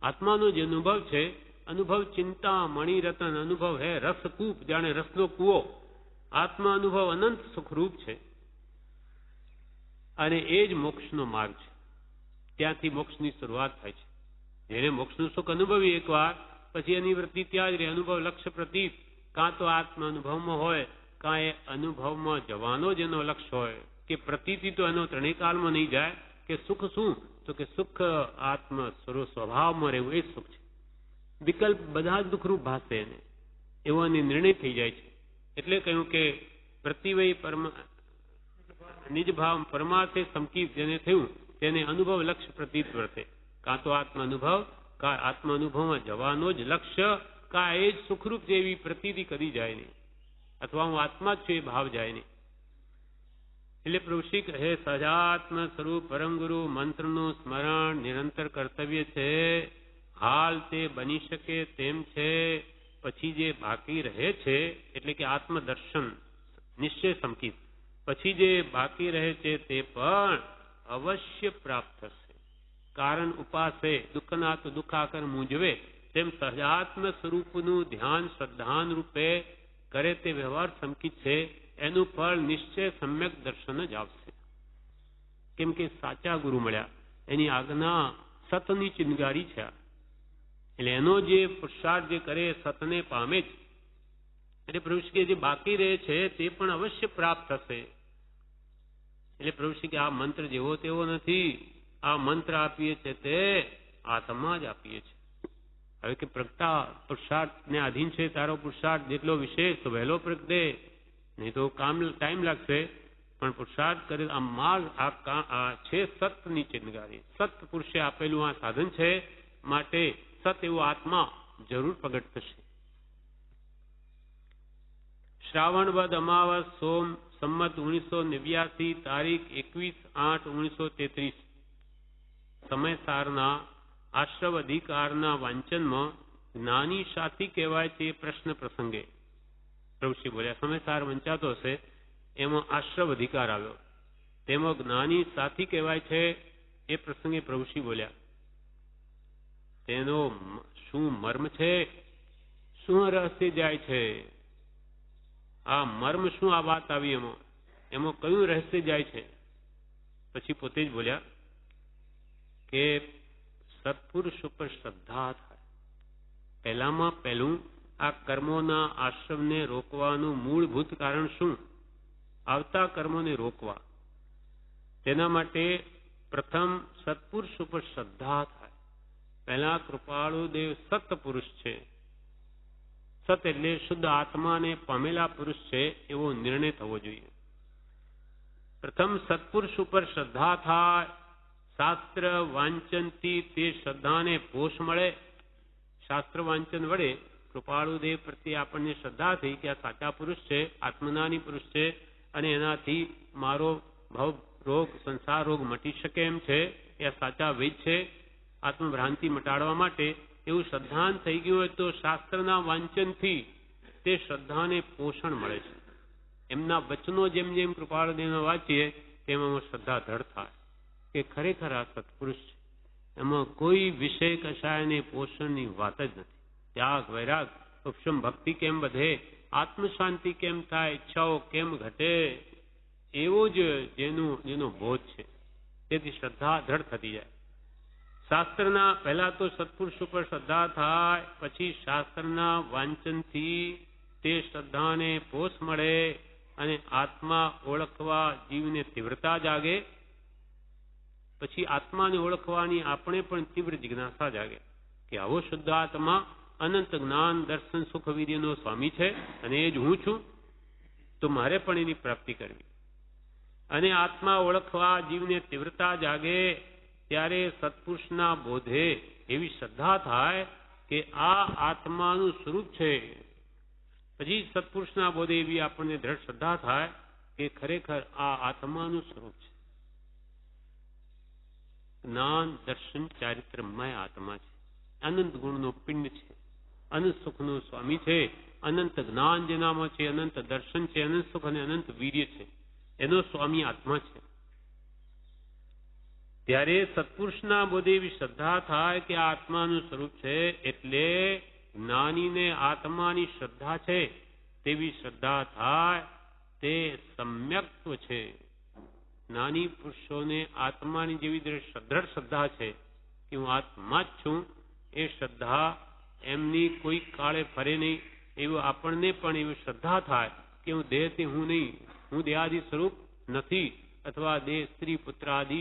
આત્માનો જે અનુભવ છે, અનુભવ ચિંતા મણિ રતન, અનુભવ હૈ રસકૂપ, જાણે રસનો કૂવો. આત્મા અનુભવ અનંત સુખરૂપ છે અને એ જ મોક્ષનો માર્ગ છે. ત્યાંથી મોક્ષની શરૂઆત થાય છે. જેને મોક્ષનું સુખ અનુભવી એકવાર, પછી એની વૃત્તિ ત્યાં જ રહે. અનુભવ લક્ષ્ય પ્રતીત, કાં તો આત્મા અનુભવમાં હોય, કાં એ અનુભવમાં જવાનો જ એનો લક્ષ્ય હોય, કે પ્રતીતિ તો એનો ત્રણેય કાળમાં નહીં જાય. કે સુખ શું? તો કે સુખ આત્મ સ્વભાવમાં રહેવું એ સુખ છે. વિકલ્પ બધા જ દુઃખરૂપ ભાષે એને, એવો નિર્ણય થઈ જાય છે. એટલે કહ્યું કે પ્રતિવય પરમ નિજ ભાવ પરમાર્થે સમકીત જેને થયું તેને અનુભવ લક્ષ્ય પ્રતીત વર્તે. કાં તો આત્માનુભવ, કાં આત્માનુભવમાં જવાનો જ લક્ષ્ય, કાં એ જ સુખરૂપ જેવી પ્રતીતિ કરી જાય નહીં, અથવા હું આત્મા જ છું એ ભાવ જાય નહીં. એટલે પ્રભુશ્રી કહે સહજાત્મ સ્વરૂપ પરમ ગુરુ મંત્રનું સ્મરણ નિરંતર કર્તવ્ય છે. હાલ તે બની શકે તેમ છે. પછી જે બાકી રહે છે એટલે કે આત્મદર્શન નિશ્ચય સંકિત, પછી જે બાકી રહે છે તે પણ અવશ્ય પ્રાપ્ત થશે. કારણ ઉપાસે દુઃખના તો દુઃખાકર મૂંઝવે તેમ સહજાત્મ સ્વરૂપનું ધ્યાન શ્રદ્ધાન રૂપે કરે તે વ્યવહાર સંકિત છે. એનું ફળ નિશ્ચય સમ્યક દર્શન જ આવશે. કેમ કે સાચા ગુરુ મળ્યા, એની આજ્ઞા સતની ચિનગારી છે. એટલે એનો જે પુરુષાર્થ જે કરે સતને પામે જ. એટલે પ્રભુશ્રી જે બાકી રહે છે તે પણ અવશ્ય પ્રાપ્ત થશે. એટલે પ્રભુશ્રી કે આ મંત્ર જેવો તેવો નથી. આ મંત્ર આપીએ છે તે આત્મા જ આપીએ છે. હવે કે પ્રગટા પુરુષાર્થ ને આધીન છે તારો પુરુષાર્થ જેટલો વિશેષ તો વહેલો પ્રગટે, નહીં તો ટાઈમ લાગશે. પણ પુરુષાર્થ કરે આ માર્ગ આ છે સતની ચિનગારી. સત પુરુષે આપેલું આ સાધન છે, માટે સત એવો આત્મા જરૂર પ્રગટ થશે. શ્રાવણ વદ અમાવસ સોમ સંમત 1989 તારીખ 21/8/1933 સમયસારના આશ્રવ અધિકારના વાંચનમાં જ્ઞાની સાથી કહેવાય છે એ પ્રશ્ન પ્રસંગે પ્રભુશ્રી બોલ્યા. સમયસાર વંચાતો હશે એમાં આશ્રવ અધિકાર આવ્યો, તેમાં જ્ઞાની સાથી કહેવાય છે એ પ્રસંગે પ્રભુશ્રી બોલ્યા. તેનો શું મર્મ છે, શું રહસ્ય જાય છે, આ મર્મ શું આ વાત આવી એમાં કયું રહસ્ય જાય છે. પછી પોતે જ બોલ્યા કે સત્પુરુષ ઉપર શ્રદ્ધા થાય. પહેલામાં પહેલું આ કર્મોના આશ્રમને રોકવાનું મૂળભૂત કારણ શું? આવતા કર્મોને રોકવા. તેના માટે પ્રથમ સત્પુરુષ ઉપર શ્રદ્ધા થાય. પહેલા કૃપાળુ દેવ સત્પુરુષ છે. સત એટલે શુદ્ધ આત્માને પામેલા પુરુષ છે એવો નિર્ણય થવો જોઈએ. પ્રથમ સત્પુરુષ ઉપર શ્રદ્ધા થાય. શાસ્ત્ર વાંચનથી તે શ્રદ્ધાને પોષ મળે. શાસ્ત્ર વાંચન વડે કૃપાળુ દેવ પ્રત્યે આપણને શ્રદ્ધા થઈ કે આ સાચા પુરુષ છે, આત્મજ્ઞાની પુરુષ છે, અને એનાથી મારો ભવ રોગ સંસાર રોગ મટી શકે એમ છે, એ સાચા વેદ છે. આત્મભ્રાંતિ મટાડવા માટે એવું શ્રદ્ધાન થઈ ગયું હોય તો શાસ્ત્રના વાંચનથી તે શ્રદ્ધાને પોષણ મળે છે. એમના વચનો જેમ જેમ કૃપાળુદેવને વાંચીએ તેમ એમાં શ્રદ્ધા દ્રઢ થાય કે ખરેખર આ સત્પુરુષ છે. એમાં કોઈ વિષય કશાયને પોષણની વાત જ નથી. ત્યાગ વૈરાગ ઉપશમ ભક્તિ કેમ વધે, આત્મશાંતિ કેમ થાય, ઈચ્છાઓ કેમ ઘટે, એવો જ જેનો બોધ છે. તેથી શ્રદ્ધા દ્રઢ થતી જાય. શાસ્ત્રના પહેલા તો સત્પુરુષ ઉપર શ્રદ્ધા થાય, પછી શાસ્ત્રના વાંચનથી તે શ્રદ્ધાને પોષ મળે અને આત્મા ઓળખવા જીવને તીવ્રતા જાગે. પછી આત્માને ઓળખવાની આપણે પણ તીવ્ર જિજ્ઞાસા જાગે કે આવો શુદ્ધ આત્મા અનંત જ્ઞાન દર્શન સુખ વીર્યનો સ્વામી છે અને એ જ હું છું, તો મારે પણ એની પ્રાપ્તિ કરવી. અને આત્મા ઓળખવા જીવને તીવ્રતા જાગે ત્યારે સત્પુરુષના બોધે એવી શ્રદ્ધા થાય કે આ આત્માનું સ્વરૂપ છે. પછી સત્પુરુષના બોધે એવી આપણને દ્રઢ શ્રદ્ધા થાય કે ખરેખર આ આત્માનું સ્વરૂપ છે. જ્ઞાન દર્શન ચારિત્રમય આત્મા છે. અનંત ગુણનો પિંડ છે, અનંત સુખનો સ્વામી છે. અનંત જ્ઞાન જેનામાં છે, અનંત દર્શન છે, અનંત સુખ અને અનંત વીર્ય છે, એનો સ્વામી આત્મા છે. ત્યારે સત્પુરુષના બોધે એવી શ્રદ્ધા થાય કે આ આત્માનું સ્વરૂપ છે. એટલે જ્ઞાનીને આત્માની શ્રદ્ધા છે તેવી શ્રદ્ધા થાય તે સમ્યક્ત્વ છે. જ્ઞાની પુરુષોને આત્માની જેવી દ્રઢ શ્રદ્ધા છે કે હું આત્મા જ છું. એ શ્રદ્ધા એમની કોઈ કાળે ફરે નહીં. એવું આપણને પણ એવી શ્રદ્ધા થાય કે હું દેહથી હું નહીં, હું દેહાદિ સ્વરૂપ નથી, અથવા દેહ સ્ત્રી પુત્ર આદિ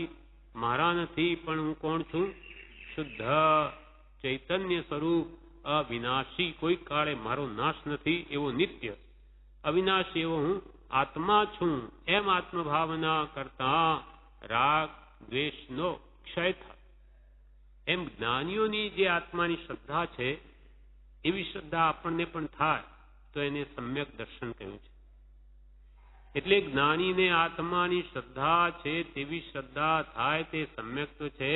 મારા નથી, પણ હું કોણ છું? શુદ્ધ ચૈતન્ય સ્વરૂપ, અવિનાશી, કોઈ કાળે મારો નાશ નથી એવો નિત્ય અવિનાશી એવો હું આત્મા છું એમ આત્મભાવના કરતા રાગ દ્વેષનો ક્ષય થાય. એમ જ્ઞાનીઓની જે આત્માની શ્રદ્ધા છે એવી શ્રદ્ધા આપણને પણ થાય તો એને સમ્યક દર્શન કહ્યું છે. એટલે જ્ઞાનીને આત્માની શ્રદ્ધા છે તેવી શ્રદ્ધા થાય તે સમ્યક તો છે.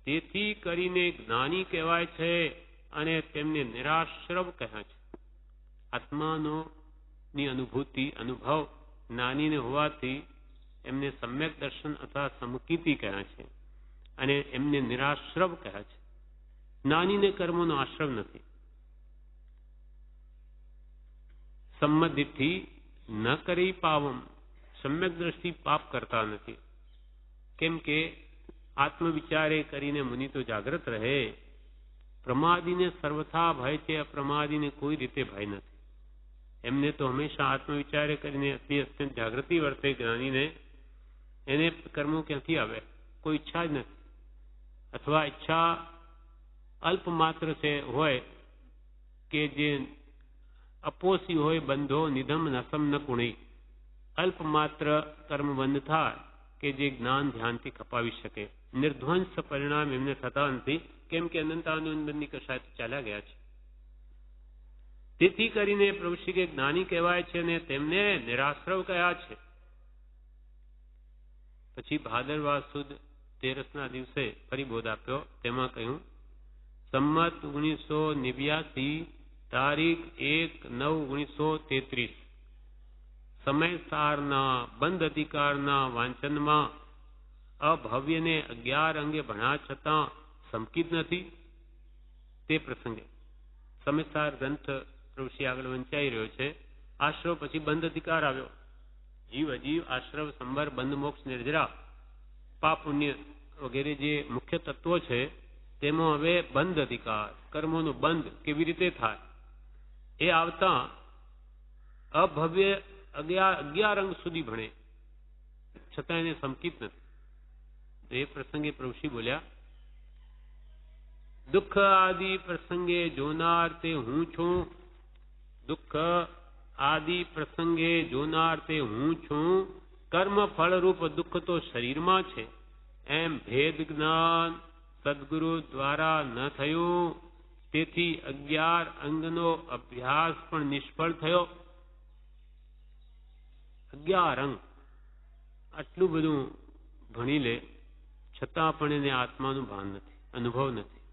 તેથી કરીને જ્ઞાની કહેવાય છે અને તેમને નિરાશ્રવ કહ્યા છે. આત્માનો ની અનુભૂતિ અનુભવ જ્ઞાનીને હોવાથી એમને સમ્યક દર્શન અથવા સમકીતિ કહ્યા છે અને એમને નિરાશ્રવ કહ્યા છે. જ્ઞાનીને કર્મોનો આશ્રવ નથી. સંમદિઠ્ઠિ ન કરી પાવમ, સમ્યક દ્રષ્ટિ પાપ કરતા નથી. કેમ કે આત્મવિચારે કરીને મુનિ તો જાગ્રત રહે. પ્રમાદીને સર્વથા ભય છે, અપ્રમાદીને કોઈ રીતે ભય નથી. એમને તો હંમેશા આત્મવિચારે કરીને અતિ અત્યંત જાગૃતિ વર્તે. જ્ઞાનીને એને કર્મો ક્યાંથી આવે? કોઈ ઈચ્છા જ નથી, અથવા ઈચ્છા અલ્પ માત્ર છે હોય કે જે અપોસી હોય બંધો નિધમ નસમ ન કુણી. અલ્પ માત્ર કર્મ બંધ થાય કે જે જ્ઞાન ધ્યાનથી ખપાવી શકે. નિર્ધ્વંસ પરિણામ એમને થતા નથી, કેમ કે અનંતાનુબંધની કશાય ચાલ્યા ગયા છે. તેથી કરીને પ્રભુ શ્રી કે જ્ઞાની કહેવાય છે ને તેમને નિરાશ્રવ કયા છે. પછી ભાદરવા સુદ 13ના દિવસે ફરી બોધ આપ્યો. તેમાં કહ્યું, સંમત 1989 તારીખ 1/9/1933 સમયસારના બંધ અધિકારના વાંચનમાં અભવ્યને 11 અંગે ભણ્યા છતાં સમકિત નથી. તે પ્રસંગે સમયસાર ગ્રંથ પ્રભુશ્રી આગળ વંચાઈ રહ્યો છે. આશ્રવ પછી બંધ અધિકાર આવ્યો. જીવ અજીવ આશ્રવ સંબર બંધ મોક્ષ નિર્જરા પાપ પુણ્ય વગેરે જે મુખ્ય તત્વો છે તેમાં હવે બંધ અધિકાર કર્મોનો બંધ કેવી રીતે થાય એ આવતા અભવ્ય 11 અંગ સુધી ભણે છતાં એને સમકિત નથી. તો એ પ્રસંગે પ્રભુશ્રી બોલ્યા, દુઃખ આદિ પ્રસંગે જોનાર તે હું છું. દુઃખ આદિ પ્રસંગે જોનાર તે હું છું. કર્મ ફળરૂપ દુઃખ તો શરીરમાં છે. એમ ભેદ જ્ઞાન સદગુરુ દ્વારા ન થયું. તેથી 11 અંગનો અભ્યાસ પણ નિષ્ફળ થયો. 11 અંગ આટલું બધું ભણી લે છતાં પણ એને આત્માનું ભાન નથી, અનુભવ નથી.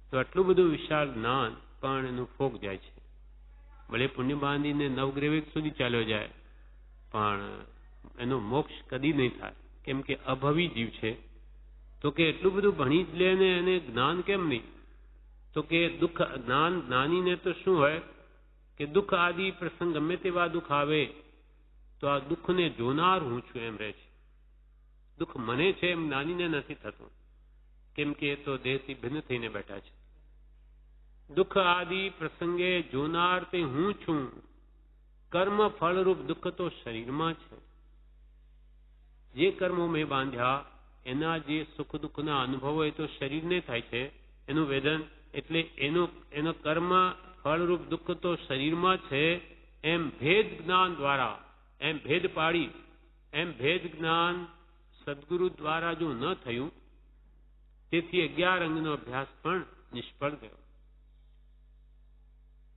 તો આટલું બધું વિશાળ જ્ઞાન પણ એનું ફોક જાય છે. ભલે પુણ્ય બાંધીને નવગ્રહ સુધી ચાલ્યો જાય પણ એનો મોક્ષ કદી નહીં થાય. કેમ કે અભવી જીવ છે. તો કે એટલું બધું ભણી જ લે ને એને જ્ઞાન કેમ નહીં? તો કે દુઃખ જ્ઞાનીને તો શું હોય કે દુઃખ આદિ પ્રસંગ ગમે તેવા દુઃખ આવે તો આ દુઃખને જોનાર હું છું એમ રહે છે. દુઃખ મને છે એમ જ્ઞાનીને નથી થતું, કેમ કે એ તો દેહથી ભિન્ન થઈને બેઠા છે. દુઃખ આદિ પ્રસંગે જોનાર તે હું છું. કર્મ ફળરૂપ દુઃખ તો શરીરમાં છે. જે કર્મો મેં બાંધ્યા એના જે સુખ દુઃખના અનુભવો એ તો શરીરને થાય છે. એનું વેદન એટલે એનો કર્મ ફળરૂપ દુઃખ તો શરીરમાં છે. એમ ભેદ જ્ઞાન દ્વારા એમ ભેદ પાડી એમ ભેદ જ્ઞાન સદગુરુ દ્વારા જો ન થયું તેથી 11 અંગનો અભ્યાસ પણ નિષ્ફળ ગયો.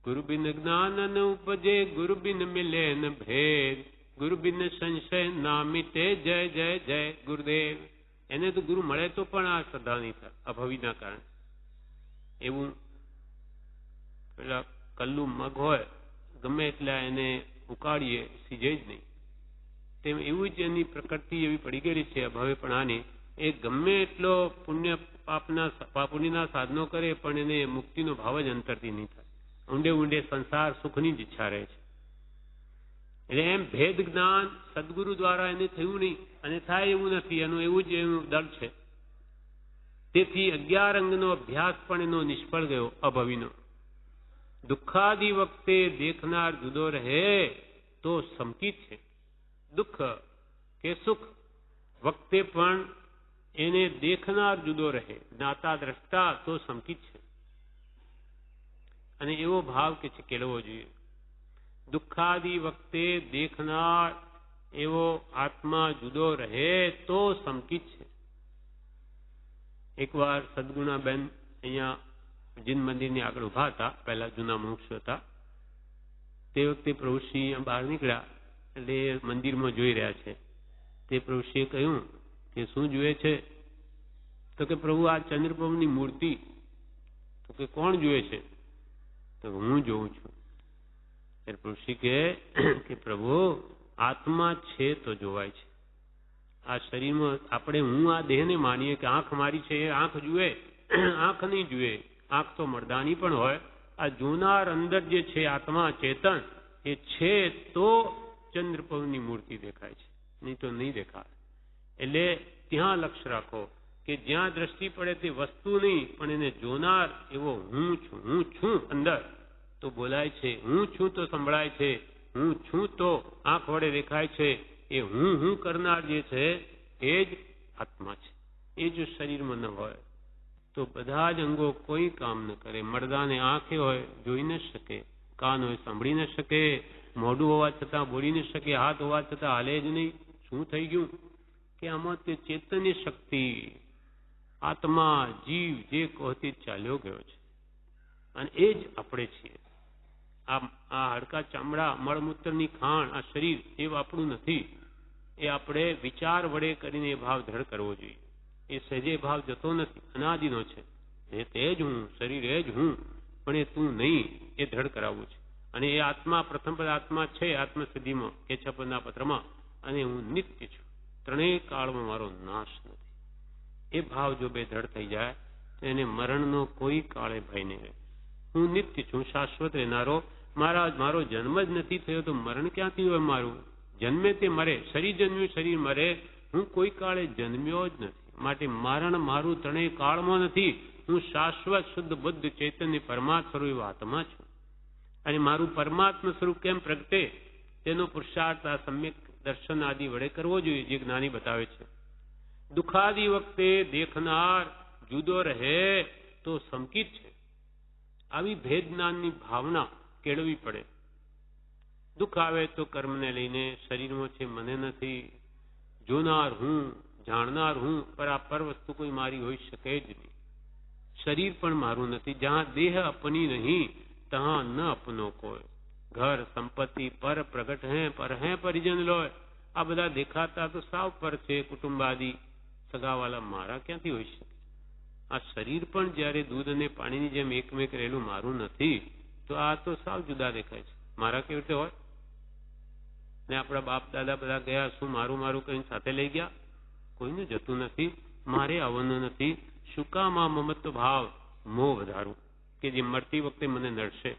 ગુરુ બિન જ્ઞાન ન ઉપજે, ગુરુ બિન મિલે ન ભેદ, ગુરુ બિન સંશય ના મિટે, જય જય જય ગુરુદેવ. એને તો ગુરુ મળે તો પણ આ શ્રદ્ધા નહીં થાય અભવીના કારણે. એવું પેલા કલ્લું મગ હોય ગમે એટલા એને ઉકાળીએ સીજે જ નહીં. તેમ એવું જ એની પ્રકૃતિ એવી પડી ગયેલી છે અભવેપણાની. એ ગમે એટલો પુણ્યના સાધનો કરે પણ એને મુક્તિનો ભાવ જ અંતરથી નહીં થાય. ઊંડે ઊંડે સંસાર સુખની જ ઈચ્છા રહે છે. એટલે એમ ભેદ જ્ઞાન સદગુરુ દ્વારા એને થયું નહીં અને થાય એવું નથી. એનું એવું જ એનું દળ છે. તેથી 11 અંગનો અભ્યાસ પણ એનો નિષ્ફળ ગયો અભવીનો. દુઃખાદી વખતે દેખનાર જુદો રહે તો સમકિત છે. દુઃખ કે સુખ વખતે પણ એને દેખનાર જુદો રહે, જ્ઞાતા દ્રષ્ટા તો સમકિત છે. અને એવો ભાવ કે છે કેળવવો જોઈએ. દુઃખાદિ વખતે દેખનાર એવો આત્મા જુદો રહે તો સંકિત છે. એકવાર સદગુણાબેન અહીંયા જીન મંદિરની આગળ ઉભા હતા, પહેલા જૂના મુક્ષ હતા. તે વખતે પ્રભુશ્રી બહાર નીકળ્યા એટલે મંદિરમાં જોઈ રહ્યા છે. તે પ્રભુશ્રીએ કહ્યું કે શું જુએ છે? તો કે પ્રભુ આ ચંદ્રપ્રભુની મૂર્તિ. તો કે કોણ જુએ છે? તો હું જોઉં છું. ત્યારે પ્રભુશ્રી કહે કે પ્રભુ આત્મા છે તો જોવાય છે. આ શરીરમાં આપણે હું આ દેહને માનીએ કે આંખ મારી છે એ આંખ જુએ, આંખ નહીં જુએ. આંખ તો મરદાની પણ હોય. આ જોનાર અંદર જે છે આત્મા ચેતન એ છે તો ચંદ્રપ્રભુની મૂર્તિ દેખાય છે, નહીં તો નહીં દેખાય. એટલે ત્યાં લક્ષ્ય રાખો કે જ્યાં દ્રષ્ટિ પડે તે વસ્તુ નહીં પણ એને જોનાર એવો હું છું અંદર તો બોલાય છે, હું છું તો સંભળાય છે, હું છું તો આંખ વડે દેખાય છે. એ હું કરનાર જે છે એ જ આત્મા છે. એ જો શરીરમાં ન હોય તો બધા જ અંગો કોઈ કામ ન કરે. મરદાને આંખે હોય જોઈ ન શકે, કાન હોય સાંભળી ન શકે, મોઢું હોવા છતાં બોલી ન શકે, હાથ હોવા છતાં હાલે જ નહીં. શું થઈ ગયું કે આમાં તે ચૈતન્ય શક્તિ આત્મા જીવ જે કહેતી ચાલ્યો ગયો છે અને એ જ આપણે છીએ. આ હાડકા ચામડા મળમૂત્રની ખાણ આ શરીર એ આપણું નથી. એ આપણે વિચાર વડે કરીને એ ભાવ દ્રઢ કરવો જોઈએ. એ સહેજે ભાવ જતો નથી, અનાદિનો છે. તે જ હું, શરીર એ જ હું, પણ એ તું નહીં, એ દ્રઢ કરાવવું છે. અને એ આત્મા પ્રથમ પદ આત્મા છે આત્મસિદ્ધિમાં કે છપદના પત્રમાં, અને હું નિત્ય છું, ત્રણેય કાળમાં મારો નાશ નથી. એ ભાવ જો બે દ્રઢ થઈ જાય તો એને મરણનો કોઈ કાળે ભય નહીં રહે. હું નિત્ય છું, શાશ્વત રહેનારો. મારો જન્મ જ નથી થયો તો મરણ ક્યાંથી હોય? મારું જન્મે તે મરે, શરીર જન્મ્યું શરીર મરે. હું કોઈ કાળે જન્મ્યો જ નથી, માટે મરણ મારું ત્રણેય કાળમાં નથી. હું શાશ્વત શુદ્ધ બુદ્ધ ચૈતન્ય પરમાત્મા સ્વરૂપ આત્મા છું. અને મારું પરમાત્મા સ્વરૂપ કેમ પ્રગટે તેનો પુરુષાર્થ આ સમ્યક દર્શન આદિ વડે કરવો જોઈએ, જે જ્ઞાની બતાવે છે. દુઃખાદિ વખતે દેખનાર જુદો રહે તો સંકિત છે. આવી ભેદ જ્ઞાનની ભાવના કેળવી પડે. દુઃખ આવે તો કર્મને લઈને શરીરમાં છે મને નથી, જોનાર હું, જાણનાર હું, પર આ પર વસ્તુ કોઈ મારી હોઈ શકે જ નહીં. શરીર પણ મારું નથી. જ્યાં દેહ અપની નહીં ત્યાં ન અપનો કોઈ. ઘર સંપત્તિ પર પ્રગટ હે પરિજન લોય. આ બધા દેખાતા તો સાવ પર છે. કુટુંબાદી સગાવાલા મારા ક્યાંથી હોઈ શકે? આ શરીર પણ જ્યારે દૂધ અને પાણીની જેમ એકમેક રહેલું મારું નથી તો આ તો સાવ જુદા દેખાય છે. મારા કેવી રીતે હોય? ને આપણા બાપ દાદા બધા ગયા, શું મારું કહીને સાથે લઈ ગયા? કોઈનું જતું નથી. મારે આવવાનું નથી. શું કામ આ મમત્વ ભાવ મોહ વધારું કે જે મળતી વખતે મને નડશે?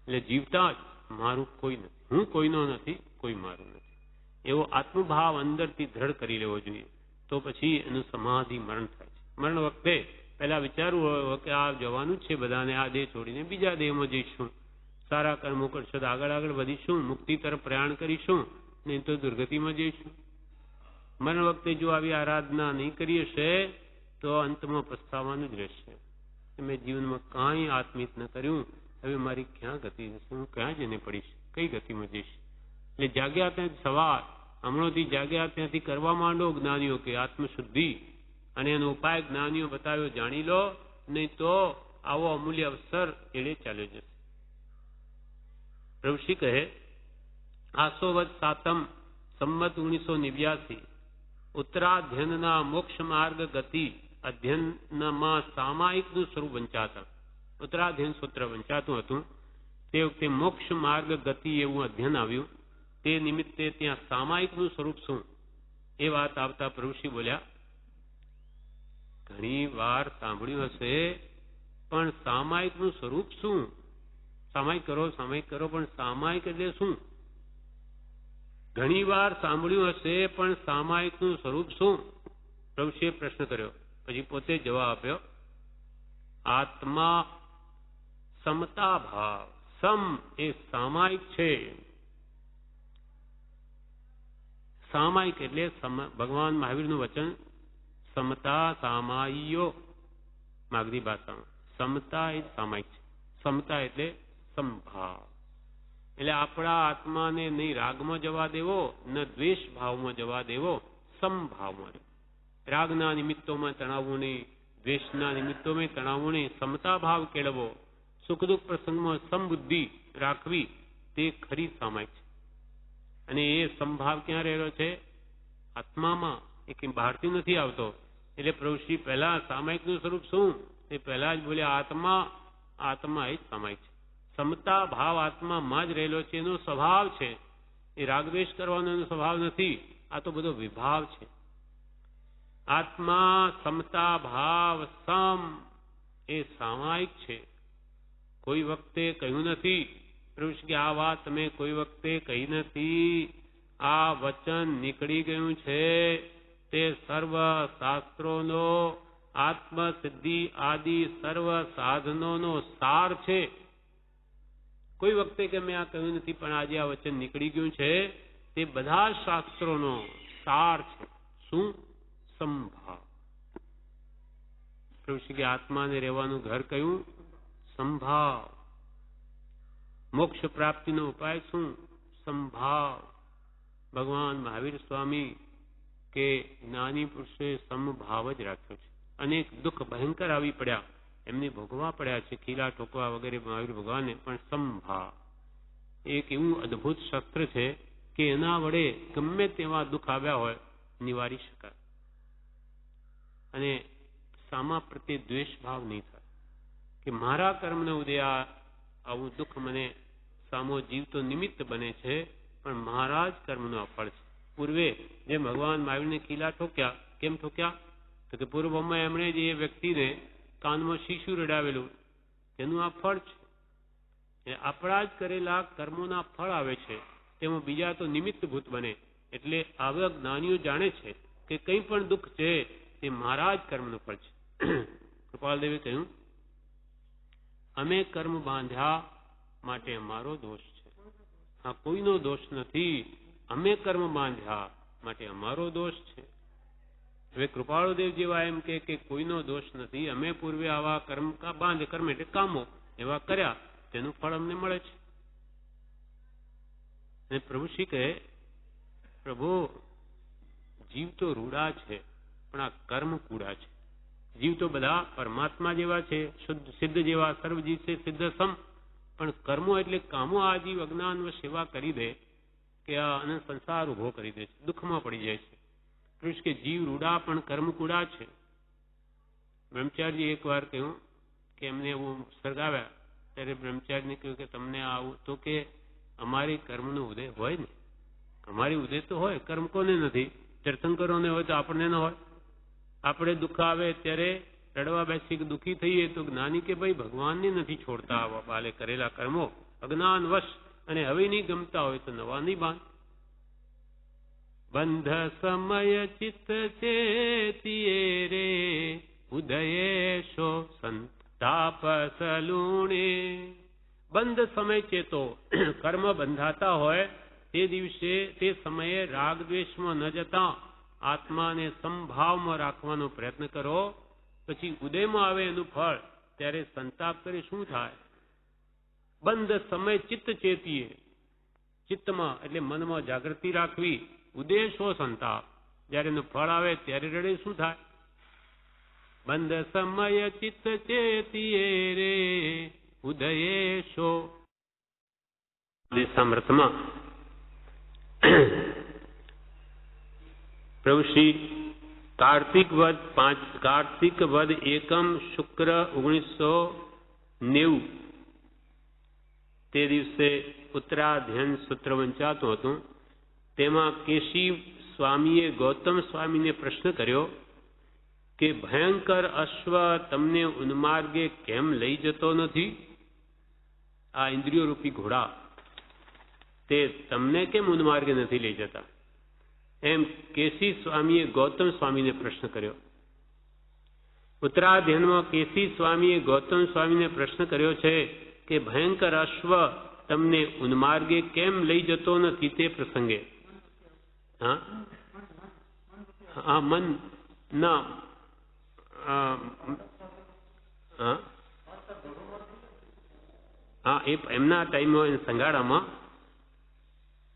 એટલે જીવતા જ મારું કોઈ નથી, હું કોઈનો નથી, કોઈ મારું નથી. એવો આત્મભાવ અંદરથી દ્રઢ કરી લેવો જોઈએ. તો પછી એનું સમાધિ મરણ થાય છે. મરણ વખતે પહેલા વિચારવું હોય કે આ જવાનું છે બધાને, આ દેહ છોડીને બીજા દેહમાં જઈશું, સારા કર્મો કરશું, આગળ વધીશું, મુક્તિ તરફ પ્રયાણ કરીશું, નહીં તો દુર્ગતિમાં જઈશું. મરણ વખતે જો આવી આરાધના નહીં કરી હશે તો અંતમાં પસ્તાવાનું જ રહેશે. મેં જીવનમાં કાંઈ આત્મિત ન કર્યું, હવે મારી ક્યાં ગતિ હશે? હું ક્યાં જઈને પડીશ? કઈ ગતિમાં જઈશ? એટલે જાગ્યા ત્યાં સવાર, હમણાંથી જાગ્યા ત્યાંથી કરવા માંડો જ્ઞાનીઓ કે આત્મશુદ્ધિ, અને એનો ઉપાય જ્ઞાનીઓ બતાવ્યો, જાણી લો, નહીં તો આવો અમૂલ્ય અવસર એડે ચાલ્યો જશે. પ્રભુશ્રી કહે આસોવત સાતમ સંમત 1989 ઉત્તરાધ્યનના મોક્ષ માર્ગ ગતિ અધ્યયનમાં સામાયિકનું સ્વરૂપ વંચાતા. ઉત્તરાધ્યયન સૂત્ર વંચાતું હતું. તે વખતે મોક્ષ માર્ગ ગતિ એવું અધ્યયન આવ્યું. તે નિમિત્તે ત્યાં સામાયિકનું સ્વરૂપ શું એ વાત આવતા પ્રભુશ્રી બોલ્યા, ઘણી વાર સાંભળ્યું હશે પણ સામાયિકનું સ્વરૂપ શું? સામાયિક કરો પણ સામાયિક એટલે શું? ઘણી વાર સાંભળ્યું હશે પણ સામાયિકનું સ્વરૂપ શું? પ્રભુશ્રીએ પ્રશ્ન કર્યો. પછી પોતે જવાબ આપ્યો, આત્મા સમતા ભાવ. સમ એ સામાયિક છે. સામાયિક એટલે ભગવાન મહાવીરનું વચન સમતા સામાયિયો, માગધી ભાષામાં સમતા એ સામાયિક છે. સમતા એટલે સમભાવ. એટલે આપણા આત્માને નહીં રાગમાં જવા દેવો, ન દ્વેષ ભાવમાં જવા દેવો, સમભાવમાં. રાગના નિમિત્તોમાં તણાવવું નહીં, દ્વેષના નિમિત્તોમાં તણાવવું નહીં, સમતા ભાવ કેળવો, સુખ દુઃખ પ્રસંગમાં સમબુદ્ધિ રાખવી, તે ખરી સામાયિક છે. અને એ સમભાવ ક્યાં રહેલો છે? આત્મામાં. એ કંઈ બહારથી નથી આવતો. એટલે પ્રભુશ્રી પહેલા સામાયિકનું સ્વરૂપ શું એ પહેલા જ બોલ્યા, આત્મા. આત્મા એ જ સામાયિક છે. સમતા ભાવ આત્મામાં જ રહેલો છે, એનો સ્વભાવ છે. એ રાગદ્વેષ કરવાનો એનો સ્વભાવ નથી, આ તો બધો વિભાવ છે. આત્મા સમતા ભાવ સમ એ સામાયિક છે. કોઈ વખતે કહ્યું નથી પ્રભુ કે આ વાત તમે કોઈ વખતે કહી નથી, આ વચન નીકળી ગયું છે. તે સર્વ શાસ્ત્રોનો આત્મસિદ્ધિ આદિ સર્વ સાધનોનો સાર છે. કોઈ વખતે કે મેં આ કહ્યું નથી, પણ આજે આ વચન નીકળી ગયું છે. તે બધા શાસ્ત્રોનો સાર છે. શું? સંભાવ. પ્રભુ કે આત્માને રહેવાનું ઘર કયું? સંભાવ. મોક્ષ પ્રાપ્તિનો ઉપાય શું? સંભાવ. ભગવાન મહાવીર સ્વામી કે જ્ઞાની પુરુષે સમભાવ જ રાખ્યો છે. અનેક દુઃખ ભયંકર આવી પડ્યા, એમને ભોગવા પડ્યા છે, ખીલા ઠોકવા વગેરે મહાવીર ભગવાને, પણ સંભાવ એક એવું અદભુત શસ્ત્ર છે કે એના વડે ગમે તેવા દુઃખ આવ્યા હોય નિવારી શકાય. અને સામા પ્રત્યે દ્વેષ ભાવ નહીં થાય કે મારા કર્મને ઉદય આવું દુઃખ મને સામો જીવ તો નિમિત્ત બને છે, પણ મહારાજ કર્મનો ફળ છે. પૂર્વે જેમ ભગવાન મહાવીરને ખીલા ઠોક્યા, કેમ ઠોક્યા? તો કે પૂર્વમાં એમણે જે વ્યક્તિને કાનમાં શીશુ રડાવેલું તેનું આ ફળ છે. આપણા જ કરેલા કર્મોના ફળ આવે છે, તેમાં બીજા તો નિમિત્તભૂત બને. એટલે આવા જ્ઞાનીઓ જાણે છે કે કંઈ પણ દુઃખ છે તે મારા જ કર્મનું ફળ છે. કૃપાલદેવે કહ્યું, અમે કર્મ બાંધ્યા માટે અમારો દોષ છે. હા, કોઈનો દોષ નથી. અમે કર્મ બાંધ્યા માટે અમારો દોષ છે. હવે કૃપાળુદેવ જેવા એમ કે કોઈનો દોષ નથી, અમે પૂર્વે આવા કર્મ કર્મ એટલે કામો એવા કર્યા, તેનું ફળ અમને મળે છે. અને પ્રભુ શ્રી કહે, પ્રભુ જીવ તો રૂડા છે, પણ આ કર્મ કૂડા છે. જીવ તો બધા પરમાત્મા જેવા છે, શુદ્ધ સિદ્ધ જેવા, સર્વજીવ છે સિદ્ધ સમ, પણ કર્મો એટલે કામો આ જીવ અજ્ઞાન સેવા કરી દે કે આ અનંત સંસાર ઉભો કરી દે છે, દુઃખમાં પડી જાય છે. કૃષ્ણ કે જીવ રૂડા પણ કર્મ કૂડા છે. બ્રહ્મચારી એક વાર કહ્યું કે એમને એવું સળગાવ્યા, ત્યારે બ્રહ્મચારીને કહ્યું કે તમને આવું, તો કે અમારી કર્મનો ઉદય હોય ને, અમારી ઉદય તો હોય, કર્મ કોને નથી? તીર્થંકરોને હોય તો આપણને ન હોય? આપણે દુઃખ આવે ત્યારે રડવા બેસી દુઃખી થઈએ તો જ્ઞાની કે ભાઈ ભગવાનને નથી છોડતા આવા બાલે કરેલા કર્મો અજ્ઞાન વશ, અને હવે નહીં ગમતા હોય તો નવા નહીં બાંધ. બંધ સમય ચિત્ત ચેતીએ રે ઉદયેશો સંતાપ સલુણે. બંધ સમય ચેતો, કર્મ બંધાતા હોય તે દિવસે તે સમયે રાગ દ્વેષમાં ન જતા આત્માને સંભાવમાં રાખવાનો પ્રયત્ન કરો. પછી ઉદયમાં આવે એનું ફળ, ત્યારે સંતાપ કરી શું થાય? બંધ સમય ચિત્ત ચેતીએ, ચિત્તમાં એટલે મનમાં જાગૃતિ રાખવી. ઉદેશો સંતાપ, જયારે એનું ફળ આવે ત્યારે રડે શું થાય? બંધ સમય ચિત્ત ચેતીએ રે ઉદયેશો. સમર્થમાં પ્રભુ શ્રી કાર્તિક વદ એકમ શુક્ર 1990 તે દિવસે ઉત્તરાધ્યન સૂત્ર વંચાતું હતું. તેમાં કેશી સ્વામીએ ગૌતમ સ્વામીને પ્રશ્ન કર્યો કે ભયંકર અશ્વ તમને ઉન્માર્ગે કેમ લઈ જતો નથી? આ ઇન્દ્રિયો રૂપી ઘોડા તે તમને કેમ ઉન્માર્ગે નથી લઈ જતા? એમ કેશી સ્વામીએ ગૌતમ સ્વામીને પ્રશ્ન કર્યો. ઉત્તરાધ્યનમાં કેશી સ્વામીએ ગૌતમ સ્વામીને પ્રશ્ન કર્યો છે કે ભયંકર અશ્વ તમને ઉન્માર્ગે કેમ લઈ જતો નથી? તે પ્રસંગે હા મન ના હા એ એમના ટાઈમમાં સંગાડામાં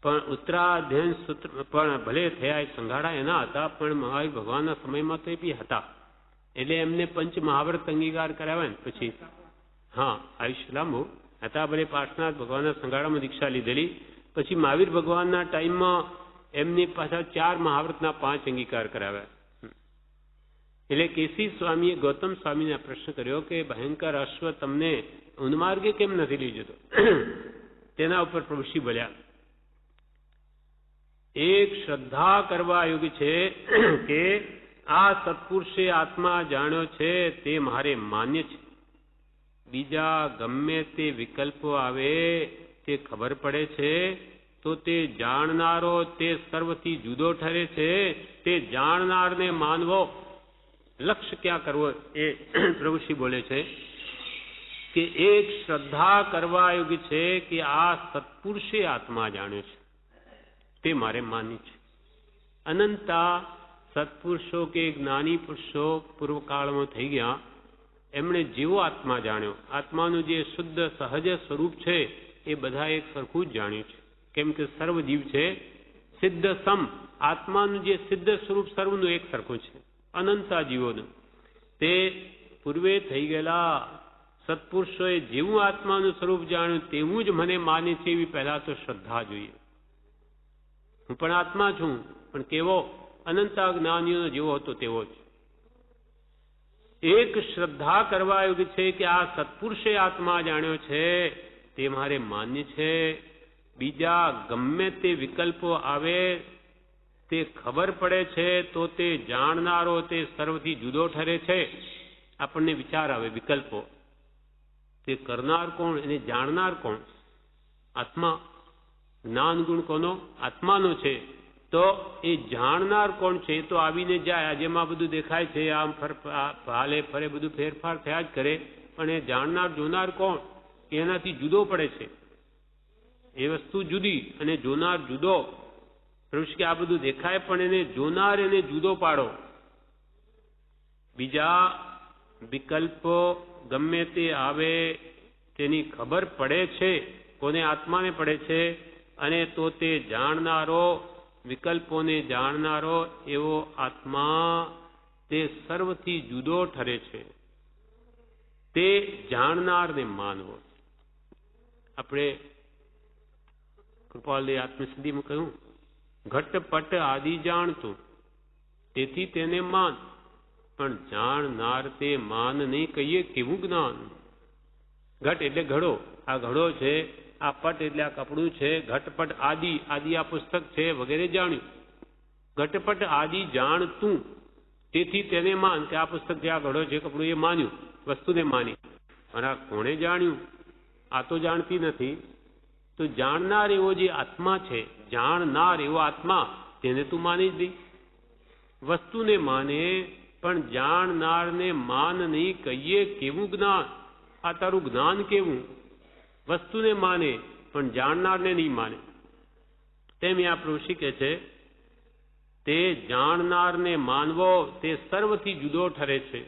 પણ ઉત્તરાધ્યયન સૂત્ર પણ ભલે થયા સંઘાડા એના હતા, પણ મહાવીર ભગવાનના સમયમાં તો એ બી હતા. એટલે એમને પંચ મહાવ્રત અંગીકાર કરાવ્યા ને પછી હા આયુષ્ય લાંબુ હતા. ભલે પાર્શનાથ ભગવાનના સંઘાડામાં દીક્ષા લીધેલી, પછી મહાવીર ભગવાનના ટાઈમમાં એમની પાછા 4 મહાવ્રતના 5 અંગીકાર કરાવ્યા. એટલે કેસી સ્વામીએ ગૌતમ સ્વામીને પ્રશ્ન કર્યો કે ભયંકર અશ્વ તમને ઉન્માર્ગે કેમ નથી લઈ જતો? તેના ઉપર પ્રભુશ્રી બોલ્યા, એક શ્રદ્ધા કરવા યોગ્ય છે કે આ સત્પુરુષે આત્મા જાણ્યો છે તે મારે માન્ય છે. બીજા ગમે તે વિકલ્પો આવે તે ખબર પડે છે તો તે જાણનારો તે સર્વથી જુદો ઠરે છે. તે જાણનારને માનવો. લક્ષ્ય ક્યાં કરવો એ પ્રભુશ્રી બોલે છે કે એક શ્રદ્ધા કરવા યોગ્ય છે કે આ સત્પુરુષે આત્મા જાણ્યો છે તે મારે માન્ય છે. અનંતા સત્પુરુષો કે જ્ઞાની પુરુષો પૂર્વકાળમાં થઈ ગયા, એમણે જેવો આત્મા જાણ્યો, આત્માનું જે શુદ્ધ સહજ સ્વરૂપ છે એ બધા એક સરખું જ જાણ્યું છે. કેમ કે સર્વ જીવ છે સિદ્ધ સમ, આત્માનું જે સિદ્ધ સ્વરૂપ સર્વનું એક સરખું છે. અનંતા જીવોનું તે પૂર્વે થઈ ગયેલા સત્પુરુષોએ જેવું આત્માનું સ્વરૂપ જાણ્યું તેવું જ મને માને છે એવી પહેલા તો શ્રદ્ધા જોઈએ. હું પણ આત્મા છું, પણ કેવો? અનંતા જ્ઞાનીઓનો જેવો હતો તેવો જ. એક શ્રદ્ધા કરવા યોગ્ય છે કે આ સત્પુરુષે આત્મા જાણ્યો છે તે મારે માન્ય છે. બીજા ગમે તે વિકલ્પો આવે તે ખબર પડે છે તો તે જાણનારો તે સર્વથી જુદો ઠરે છે. આપણને વિચાર આવે વિકલ્પો, તે કરનાર કોણ અને જાણનાર કોણ? આત્મા. જ્ઞાન ગુણ કોનો? આત્માનો છે. તો એ જાણનાર કોણ છે? એ તો આવીને જાય. જેમાં બધું દેખાય છે આમ હાલે ફરે બધું ફેરફાર થયા જ કરે, પણ એ જાણનાર જોનાર કોણ? એનાથી જુદો પડે છે. એ વસ્તુ જુદી અને જોનાર જુદો. પ્રભુ કે આ બધું દેખાય પણ એને જોનાર એને જુદો પાડો. બીજા વિકલ્પો ગમે તે આવે તેની ખબર પડે છે. કોને? આત્માને પડે છે. અને તો તે જાણનારો, વિકલ્પોને જાણનારો એવો આત્મા તે સર્વથી જુદો ઠરે છે. તે જાણનારને માનવો. આપણે કૃપાલદેવ આત્મસિદ્ધિમાં કહ્યું, ઘટપટ આદિ જાણતું તેથી તેને માન, પણ જાણનાર તે માન નહીં કહીએ કેવું જ્ઞાન. ઘટ એટલે ઘડો. આ ઘડો છે, આ પટ એટલે આ કપડું છે. ઘટપટ આદિ, આદિ આ પુસ્તક છે વગેરે જાણ્યું. ઘટપટ આદિ જાણતું તેથી તેને માન, કે આ પુસ્તક છે, આ ઘડો છે, કપડું, એ માન્યું, વસ્તુને માની. અને આ કોણે જાણ્યું? આ તો જાણતી નથી. તો જાણનાર એવો જે આત્મા છે, જાણનાર એવો આત્મા, તેને તું માની જ નહીં. વસ્તુને માને પણ જાણનારને માન નહીં કહીએ કેવું જ્ઞાન. આ તારું જ્ઞાન કેવું? વસ્તુને માને પણ જાણનારને નહીં માને. તેમ આ પ્રભુ કહે છે તે જાણનારને માનવો તે સર્વથી જુદો ઠરે છે.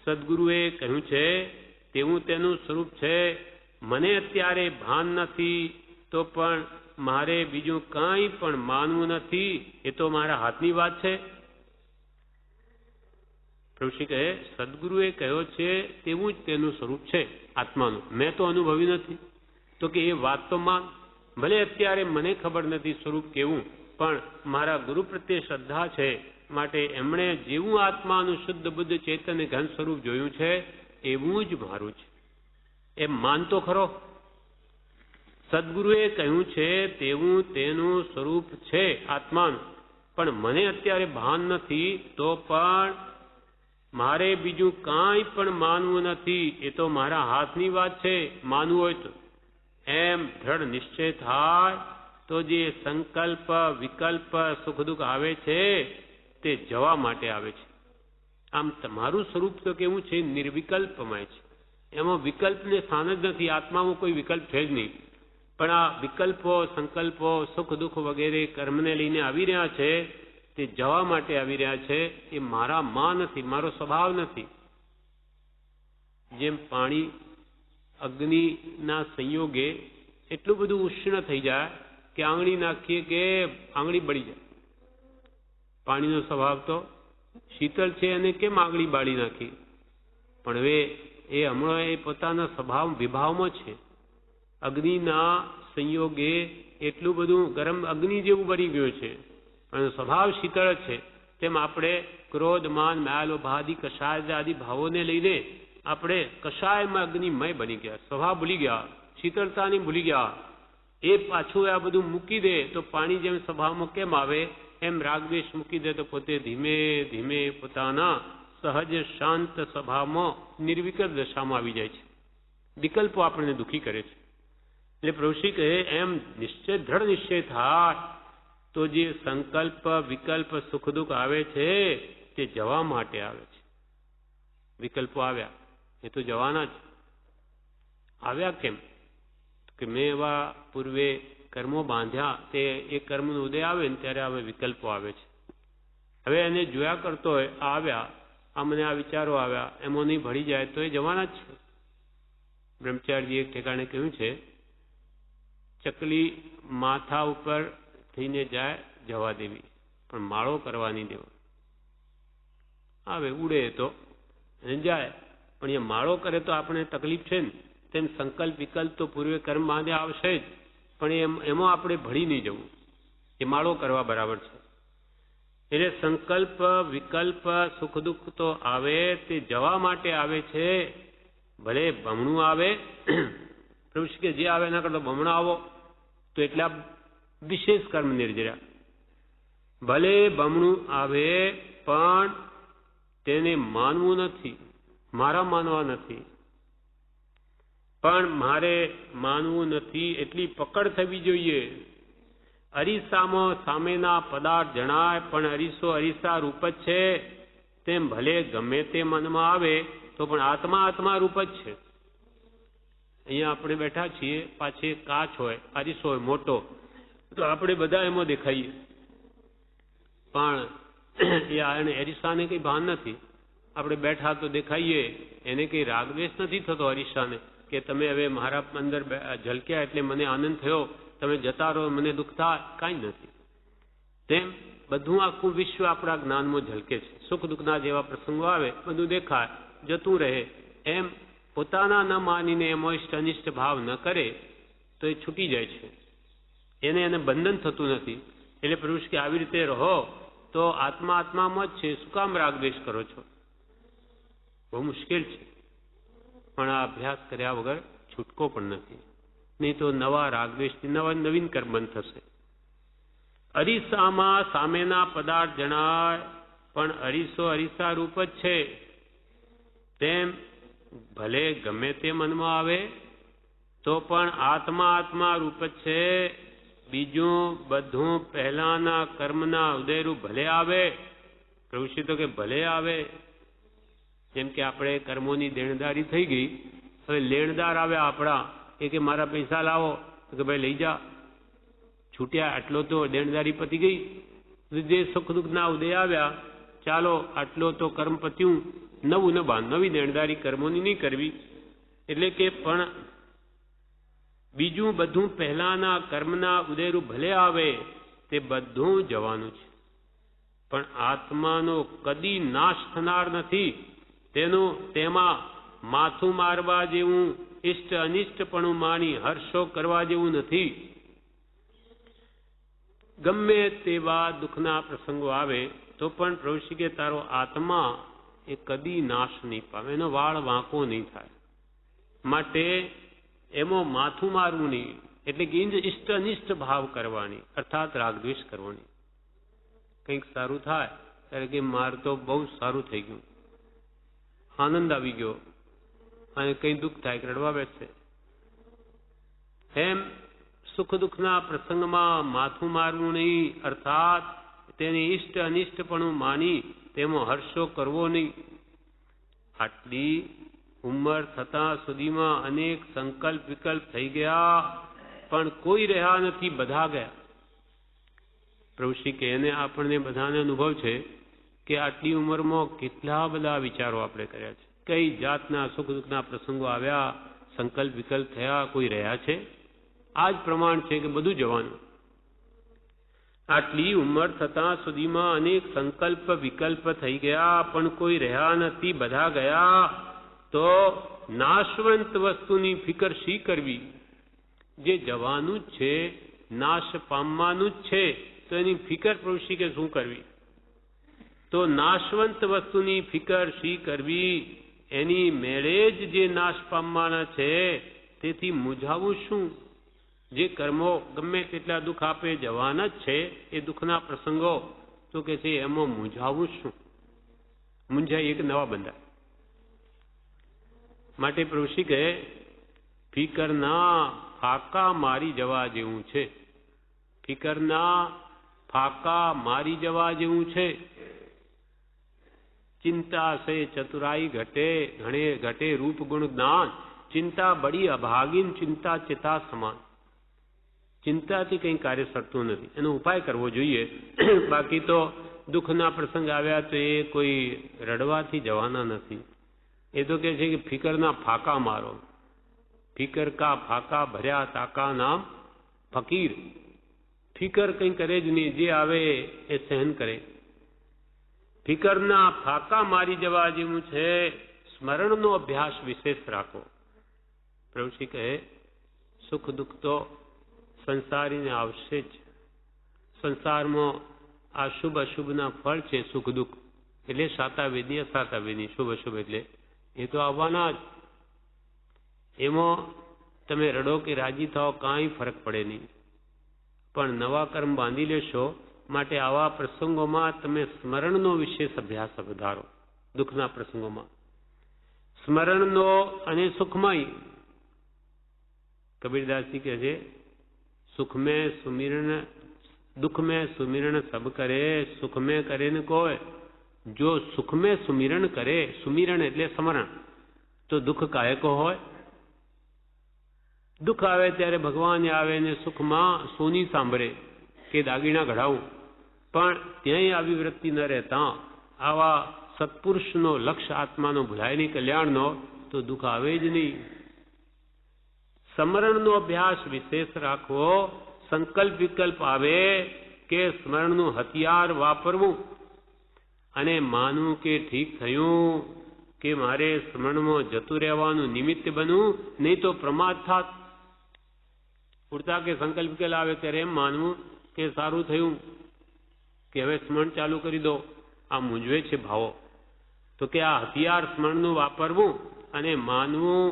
સદગુરુએ કહ્યું છે તેવું તેનું સ્વરૂપ છે. મને અત્યારે ભાન નથી તો પણ મારે બીજું કાંઈ પણ માનવું નથી. એ તો મારા હાથની વાત છે. પ્રભુ કહે સદગુરુએ કહ્યો છે તેવું જ તેનું સ્વરૂપ છે આત્માનું. મેં તો અનુભવ્યું નથી. તો કે એ વાત તો માન. ભલે અત્યારે મને ખબર નથી સ્વરૂપ કેવું, પણ મારા ગુરુ પ્રત્યે શ્રદ્ધા છે માટે એમણે જેવું આત્માનું શુદ્ધ બુદ્ધ ચેતન ઘન સ્વરૂપ જોયું છે એવું જ મારું છે. એ માનતો ખરો. સદગુરુએ કહ્યું છે તેવું તેનું સ્વરૂપ છે આત્માનું, પણ મને અત્યારે ભાન નથી તો પણ મારે બીજું કાંઈ પણ માનવું નથી. એ તો મારા હાથની વાત છે. માનવું હોય તો એમ દ્રઢ નિશ્ચય થાય તો જે સંકલ્પ વિકલ્પ સુખ દુઃખ આવે છે તે જવા માટે આવે છે. આમ તમારું સ્વરૂપ તો કેવું છે? નિર્વિકલ્પમય છે. એમાં વિકલ્પને સ્થાન જ નથી. આત્મામાં કોઈ વિકલ્પ છે જ નહીં. પણ આ વિકલ્પો સંકલ્પો સુખ દુઃખ વગેરે કર્મને લઈને આવી રહ્યા છે તે જવા માટે આવી રહ્યા છે. એ મારા માં નથી, મારો સ્વભાવ નથી. જેમ પાણી અગ્નિના સંયોગે એટલું બધું ઉષ્ણ થઈ જાય કે આંગળી નાખીએ કે આંગળી બળી જાય. પાણીનો સ્વભાવ તો શીતળ છે અને કેમ આંગળી બાળી નાખી? પણ હવે એ હમણાં એ પોતાના સ્વભાવ વિભાવમાં છે. અગ્નિના સંયોગે એટલું બધું ગરમ અગ્નિ જેવું બની ગયું છે, પણ સ્વભાવ શીતળ છે. તેમ આપણે ક્રોધ, માન, માયા, લોભ આદિ કષાય આદિ ભાવોને લઈને આપણે કષાયમાં અગ્નિમય બની ગયા, સ્વભાવ ભૂલી ગયા, શીતળતાને ભૂલી ગયા. એ પાછું આ બધું મૂકી દે તો પાણી જેમ સ્વભાવમાં કેમ આવે એમ રાગદ્વેષ મૂકી દે તો પોતે ધીમે ધીમે પોતાના સહજ શાંત સ્વભાવમાં નિર્વિકલ્પ દશામાં આવી જાય છે. વિકલ્પો આપણને દુઃખી કરે છે. એટલે પ્રભુશ્રી કહે એમ નિશ્ચય, દ્રઢ નિશ્ચય થાય તો જે સંકલ્પ વિકલ્પ સુખ દુઃખ આવે છે તે જવા માટે આવે છે. વિકલ્પો આવ્યા એ તો જવાના જ. આવ્યા કેમ? કે મેં એવા પૂર્વે કર્મો બાંધ્યા, તે એ કર્મનો ઉદય આવે ને ત્યારે હવે વિકલ્પો આવે છે. હવે એને જોયા કરતો હોય, આવ્યા, આ મને આ વિચારો આવ્યા, એમાં નહીં ભળી જાય તો એ જવાના જ છે. બ્રહ્મચારીજી એક ઠેકાણે કહ્યું છે, ચકલી માથા ઉપર થઈને જાય જવા દેવી, પણ માળો કરવા નહીં દેવો. આવે ઉડે તો જાય, પણ એ માળો કરે તો આપણે તકલીફ છે ને. તેમ સંકલ્પ વિકલ્પ તો પૂર્વે કર્મ બાંધે આવશે જ, પણ એમાં આપણે ભળી નહીં જવું. એ માળો કરવા બરાબર છે. એટલે સંકલ્પ વિકલ્પ સુખ દુઃખ તો આવે તે જવા માટે આવે છે. ભલે બમણું આવે, પ્રભુ કે જે આવે એના કરતા બમણા આવો તો એટલા વિશેષ કર્મ નિર્જર્યા. ભલે બમણું આવે પણ તેને માનવું નથી, મારા માનવા નથી. પણ મારે માનવું નથી એટલી પકડ થવી જોઈએ. અરીસામાં સામેના પદાર્થ જણાય પણ અરીસો અરીસા રૂપ જ છે, તેમ ભલે ગમે તે મનમાં આવે તો પણ આત્મા આત્મા રૂપ જ છે. અહીંયા આપણે બેઠા છીએ, પાછી કાચ હોય, અરીસો હોય મોટો, તો આપણે બધા એમાં દેખાઈએ, પણ એ અરીસાને કંઈ ભાન નથી. આપણે બેઠા તો દેખાઈએ, એને કંઈ રાગદ્વેષ નથી થતો અરીસાને કે તમે હવે મારા અંદર ઝલક્યા એટલે મને આનંદ થયો, તમે જતા રહો મને દુઃખ થાય, કાંઈ નથી. તેમ બધું આખું વિશ્વ આપણા જ્ઞાનમાં ઝલકે છે. સુખ દુઃખના જેવા પ્રસંગો આવે બધું દેખાય, જતું રહે. એમ પોતાના ન માનીને એમાં ઇષ્ટ અનિષ્ટ ભાવ ન કરે તો એ છૂટી જાય છે, એને બંધન થતું નથી. એટલે પ્રભુ કે આવી રીતે રહો તો આત્મા આત્મામાં જ છે, શું કામ રાગદ્વેષ કરો છો? બહુ મુશ્કેલ છે, પણ આ અભ્યાસ કર્યા વગર છૂટકો પણ નથી. નહીં તો નવા રાગદ્વેષથી નવીન કર્મ બંધ થશે. અરીસામાં સામેના પદાર્થ જણાય પણ અરીસો અરીસા રૂપ જ છે, તેમ ભલે ગમે તે મનમાં આવે તો પણ આત્મા આત્મા રૂપ જ છે. બીજું બધું પહેલાના કર્મના ઉદયરૂપ ભલે આવે. પ્રભુશ્રી તો કે ભલે આવે. જેમ કે આપણે કર્મોની દેણદારી થઈ ગઈ, હવે લેણદાર આવ્યા આપણા, એ કે મારા પૈસા લાવો, તો કે ભાઈ લઈ જા, છૂટ્યા. આટલો તો દેણદારી પતી ગઈ. જે સુખ દુઃખના ઉદય આવ્યા, ચાલો આટલો તો કર્મ પત્યું, નવું ન બાંધ, નવી દેણદારી કર્મોની નહીં કરવી. એટલે કે પણ બીજું બધું પહેલાના કર્મના ઉદયરૂપ ભલે આવે, તે બધું જવાનું છે, પણ આત્માનો કદી નાશ થનાર નથી. તેમાં માથું મારવા જેવું, ઇષ્ટ અનિષ્ટપણું માની હર્ષો કરવા જેવું નથી. ગમે તેવા દુઃખના પ્રસંગો આવે તો પણ પ્રભુ કે તારો આત્મા એ કદી નાશ નહીં પામે, એનો વાળ વાંકો નહીં થાય. માટે એમાં માથું મારવું નહીં. એટલે કે ઇષ્ટ અનિષ્ટ ભાવ કરવાની, અર્થાત રાગદ્વેષ કરવાની. કંઈક સારું થાય ત્યારે કે માર તો બહુ સારું થઈ ગયું, આનંદ આવી ગયો, અને કંઈ દુઃખ થાય રડવા બેસે. એમ સુખ દુઃખના પ્રસંગમાં માથું મારવું નહીં, અર્થાત તેની ઇષ્ટ અનિષ્ટપણું માની તેમાં હર્ષો કરવો નહીં. આટલી ઉંમર થતા સુધીમાં અનેક સંકલ્પ વિકલ્પ થઈ ગયા, પણ કોઈ રહ્યા નથી, બધા ગયા. પ્રભુશ્રી કે એને આપણને બધાને અનુભવ છે કે આટલી ઉંમરમાં કેટલા બધા વિચારો આપણે કર્યા છે, કઈ જાતના સુખ દુઃખના પ્રસંગો આવ્યા, સંકલ્પ વિકલ્પ થયા, કોઈ રહ્યા છે? આ જ પ્રમાણ છે કે બધું જવાનું. આટલી ઉંમર થતા સુધીમાં અનેક સંકલ્પ વિકલ્પ થઈ ગયા, પણ કોઈ રહ્યા નથી, બધા ગયા. તો નાશવંત વસ્તુની ફિકર શી કરવી? જે જવાનું જ છે, નાશ પામવાનું જ છે, તો એની ફિકર પ્રભુ કે શું કરવી? તો નાશવંત વસ્તુની ફિકર શી કરવી? એની મેળે જ જે નાશ પામવાના છે તેથી મૂંઝાવું શું? જે કર્મો ગમે તેટલા દુઃખ આપે જવાના જ છે, એ દુઃખના પ્રસંગો તો કે છે એમાં મૂંઝાવું શું? મૂંઝાઈ એક નવા બંધા. માટે પ્રભુ કહે ફિકરના ફાકા મારી જવા જેવું છે. ફિકરના ફાકા મારી જવા જેવું છે. ચિંતા સે ચતુરાઈ ઘટે, ઘણે ઘટે રૂપ ગુણ જ્ઞાન. ચિંતા બડી અભાગીન, ચિંતા ચિતા સમાન. ચિંતાથી કંઈ કાર્ય સરતું નથી, એનો ઉપાય કરવો જોઈએ. બાકી તો દુઃખના પ્રસંગ આવ્યા તો એ કોઈ રડવાથી જવાના નથી. એ તો કહે છે કે ફિકરના ફાકા મારો. ફિકર કા ફાકા ભર્યા તાકા નામ ફકીર. ફિકર કંઈ કરે જ નહીં, જે આવે એ સહન કરે. ફિકરના ફાકા મારી જવા જેવું છે. સ્મરણનો અભ્યાસ વિશેષ રાખો. પ્રભુશ્રી કહે સુખ દુઃખ તો સંસારીને આવશે જ. સંસારમાં આ શુભ અશુભના ફળ છે. સુખ દુઃખ એટલે સાતાવેદી અસાતાવેદી, શુભ અશુભ એટલે એ તો આવવાના જ. એમાં તમે રડો કે રાજી થાઓ કાંઈ ફરક પડે નહીં, પણ નવા કર્મ બાંધી લેશો. માટે આવા પ્રસંગોમાં તમે સ્મરણનો વિશેષ અભ્યાસ વધારો. દુઃખના પ્રસંગોમાં સ્મરણનો અને સુખમય. કબીરદાસજી કહે છે સુખ મેં સુમિરણ, दुख में सुमिरण सब करे, सुख में करे न कोय. जो सुख में सुमिरण करे, सुमिरण એટલે સ્મરણ, તો દુઃખ કાય કો હોય? દુઃખ આવે ત્યારે ભગવાન આવે ને સુખમાં સોની સાંભળે કે દાગીણા ઘડાવું, પણ ત્યાંય આવી વૃત્તિ ન રહેતા આવા સત્પુરુષનો લક્ષ્ય આત્માનો ભૂલાય નહીં, કલ્યાણનો, તો દુઃખ આવે જ નહીં. સ્મરણનો અભ્યાસ વિશેષ રાખવો. સંકલ્પ વિકલ્પ આવે કે સ્મરણનું હથિયાર વાપરવું અને માનવું કે ઠીક થયું કે મારે સ્મરણમાં જતું રહેવાનું નિમિત્ત બનવું, નહીં તો પ્રમાદ થાત. ઉડતા કે સંકલ્પ વિકલ્પ આવે ત્યારે એમ માનવું કે સારું થયું કે હવે સ્મરણ ચાલુ કરી દો. આ મૂંઝવે છે ભાવો. તો કે આ હથિયાર સ્મરણનું વાપરવું અને માનવું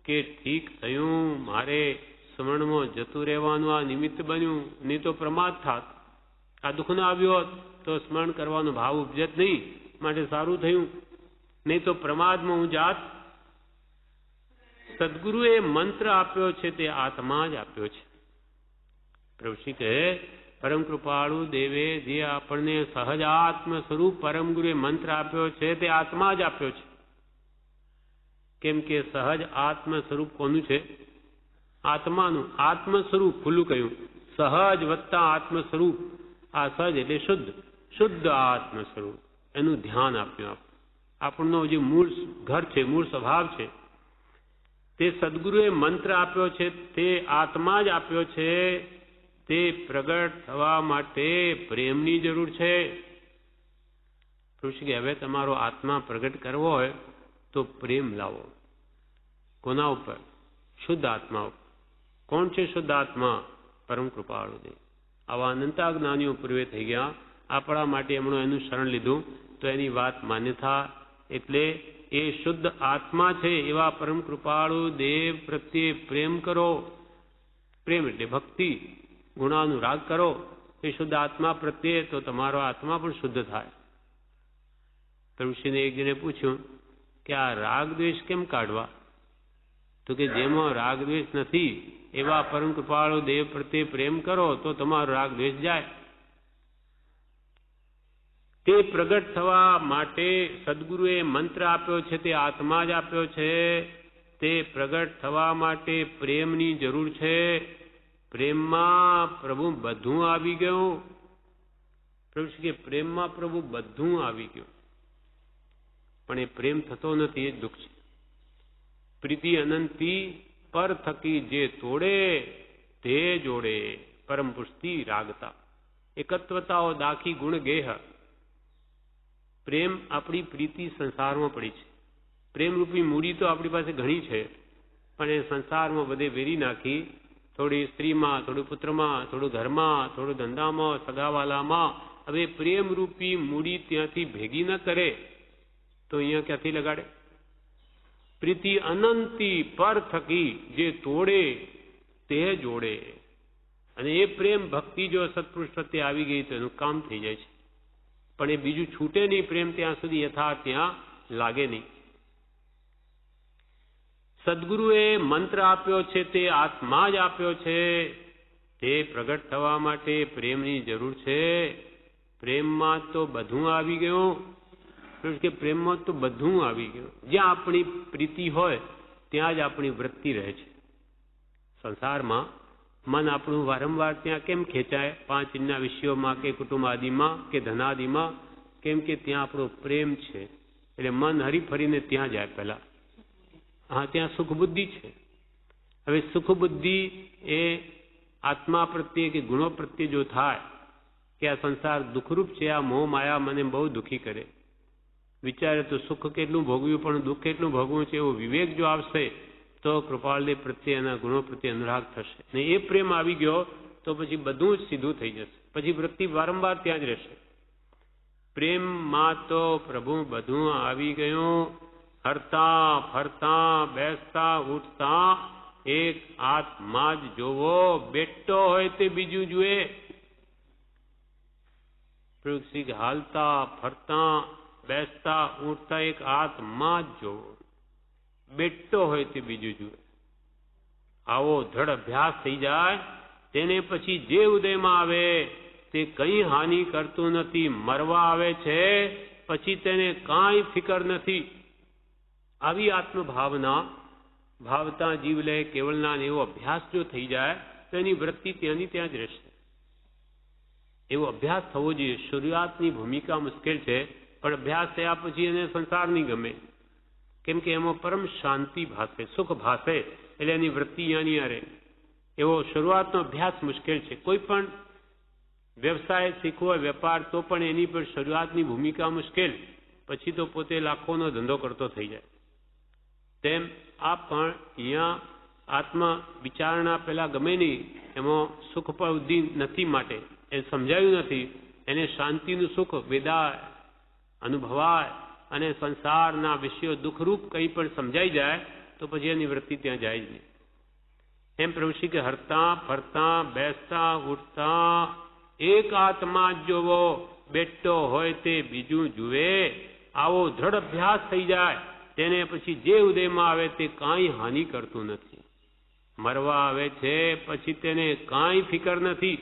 કે ઠીક થયું મારે સ્મરણમાં જતું રહેવાનું આ નિમિત્ત બન્યું, નહીં તો પ્રમાદ થાત. આ દુઃખ ન આવ્યો હોત તો સ્મરણ કરવાનો ભાવ ઉપજત નહીં, માટે સારું થયું, નહીં તો પ્રમાદમાં હું જાત. સદગુરુએ મંત્ર આપ્યો છે તે આત્મા જ આપ્યો છે. પ્રભુશ્રી કહે પરમ કૃપાળુ દેવે જે આપણને સહજ આત્મ સ્વરૂપ પરમ ગુરુએ મંત્ર આપ્યો છે તે આત્મા જ આપ્યો છે. કેમ કે સહજ આત્મ સ્વરૂપ કોનું છે? આત્માનું. આત્મ સ્વરૂપ ખુલ્લું કહ્યું, સહજ વત્તા આત્મ સ્વરૂપ. આ સહજ એટલે શુદ્ધ, શુદ્ધ આત્મ સ્વરૂપ, એનું ધ્યાન આપ્યું. આપણનો જે મૂળ ઘર છે, મૂળ સ્વભાવ છે, તે સદગુરુએ મંત્ર આપ્યો છે, તે આત્મા જ આપ્યો છે. તે પ્રગટ થવા માટે પ્રેમની જરૂર છે. ઋષિ કે હવે તમારો આત્મા પ્રગટ કરવો હોય તો પ્રેમ લાવો. કોના ઉપર? શુદ્ધ આત્મા ઉપર. કોણ છે શુદ્ધ આત્મા? પરમ કૃપાળુ દેવ. આવા અનંતા જ્ઞાનીઓ પૂર્વે થઈ ગયા. આપણા માટે એમણે એનું શરણ લીધું તો એની વાત માન્યતા. એટલે એ શુદ્ધ આત્મા છે એવા પરમ કૃપાળુ દેવ પ્રત્યે પ્રેમ કરો. પ્રેમ એટલે ભક્તિ, ગુણાનુરાગ કરો એ શુદ્ધ આત્મા પ્રત્યે, તો તમારો આત્મા પણ શુદ્ધ થાય. ઋષિને એક જણે પૂછ્યું કે આ રાગ દ્વેષ કેમ કાઢવા? તો કે જેમાં રાગ દ્વેષ નથી એવા પરમ કૃપાળુ દેવ પ્રત્યે પ્રેમ કરો તો તમારો રાગ દ્વેષ જાય. તે પ્રગટ થવા માટે સદગુરુએ મંત્ર આપ્યો છે, તે આત્મા જ આપ્યો છે. તે પ્રગટ થવા માટે પ્રેમની જરૂર છે. પ્રેમમાં પ્રભુ બધું આવી ગયું. પ્રભુ કે પ્રેમમાં પ્રભુ બધું આવી ગયું, પણ એ પ્રેમ થતો નથી, એ દુઃખ છે. પ્રીતિ અનંતી પર થકી જે તોડે તે જોડે પરમ પુષ્ટિ રાગતા. એકત્વતાઓ દાખી ગુણ ગેહ. પ્રેમ આપણી પ્રીતિ સંસારમાં પડી છે. પ્રેમરૂપી મૂડી તો આપણી પાસે ઘણી છે, પણ એ સંસારમાં બધે વેરી નાખી, થોડી સ્ત્રીમાં, થોડું પુત્રમાં, થોડું ઘરમાં, થોડું ધંધામાં, સગાવાલામાં. હવે પ્રેમરૂપી મૂડી ત્યાંથી ભેગી ન કરે તો અહીંયા ક્યાંથી લગાડે? પ્રીતિ અનંતી પર થકી જે તોડે તે જોડે. અને એ પ્રેમ ભક્તિ જો સત્પુરુષ પ્રત્યે આવી ગઈ તો એનું કામ થઈ જાય છે. પણ એ બીજું છૂટે નહીં. પ્રેમ ત્યાં સુધી યથાર્થ ત્યાં લાગે નહીં. સદગુરુએ મંત્ર આપ્યો છે તે આત્મા જ આપ્યો છે. તે પ્રગટ થવા માટે પ્રેમની જરૂર છે. પ્રેમમાં તો બધું આવી ગયું. કે પ્રેમમાં તો બધું આવી ગયું. જ્યાં આપણી પ્રીતિ હોય ત્યાં જ આપણી વૃત્તિ રહે છે. સંસારમાં મન આપણું વારંવાર ત્યાં કેમ ખેંચાય? પાંચ ઇન્દ્રિયના વિષયોમાં કે કુટુંબ આદિમાં કે ધનાદિમાં? કેમ કે ત્યાં આપણો પ્રેમ છે. એટલે મન હરીફરીને ત્યાં જાય પહેલા. હા, ત્યાં સુખ બુદ્ધિ છે. હવે સુખ બુદ્ધિ એ આત્મા પ્રત્યે કે ગુણો પ્રત્યે જો થાય કે આ સંસાર દુઃખરૂપ છે, આ મોહ માયા મને બહુ દુઃખી કરે, વિચારે તો સુખ કેટલું ભોગવ્યું પણ દુઃખ કેટલું ભોગવું છે એવો વિવેક જો આવશે તો કૃપાળદેવ પ્રત્યે એના ગુણો પ્રત્યે અનુરાગ થશે. ને એ પ્રેમ આવી ગયો તો પછી બધું જ સીધું થઈ જશે. પછી વૃત્તિ વારંવાર ત્યાં જ રહેશે. પ્રેમમાં તો પ્રભુ બધું આવી ગયું. હરતા ફરતા બેસતા ઉઠતા એક આત્મા જ જોવો. બેઠો હોય તે બીજું જુએ. હાલતા ફરતા બેસતા ઉઠતા એક આત્મા જ જોવો. બેઠો હોય તે બીજું જુએ. આવો દ્રઢ અભ્યાસ થઈ જાય તેને પછી જે ઉદયમાં આવે તે કંઈ હાનિ કરતું નથી. મરવા આવે છે પછી તેને કાંઈ ફિકર નથી. આવી આત્મભાવના ભાવતા જીવ લે કેવળના એવો અભ્યાસ જો થઈ જાય તો એની વૃત્તિ ત્યાંની ત્યાં જ રહેશે. એવો અભ્યાસ થવો જોઈએ. શરૂઆતની ભૂમિકા મુશ્કેલ છે, પણ અભ્યાસ થયા પછી એને સંસાર નહીં ગમે. કેમ કે એમાં પરમ શાંતિ ભાસે, સુખ ભાસે, એટલે એની વૃત્તિ અહીંયા રહે. એવો શરૂઆતનો અભ્યાસ મુશ્કેલ છે. કોઈ પણ વ્યવસાય શીખવો હોય, વેપાર, તો પણ એની પર શરૂઆતની ભૂમિકા મુશ્કેલ. પછી તો પોતે લાખોનો ધંધો કરતો થઈ જાય. તેમ આ પણ અહીંયા આત્મ વિચારણા પેલા ગમે નહીં, એમાં સુખ પણ બુદ્ધિ નથી, માટે એ સમજાયું નથી. એને શાંતિનું સુખ વેદાય, અનુભવાય અને સંસારના વિષયો દુઃખરૂપ કંઈ પણ સમજાઈ જાય તો પછી એની વૃત્તિ ત્યાં જાય જ નહીં. એમ પ્રભુ શ્રી કે હરતા ફરતા બેસતા ઉઠતા એક આત્મા જ જોવો. બેઠો હોય તે બીજું જુએ. આવો દ્રઢ અભ્યાસ થઈ જાય તેને પછી જે ઉદયમાં આવે તે કાંઈ હાનિ કરતું નથી. મરવા આવે છે પછી તેને કાંઈ ફિકર નથી.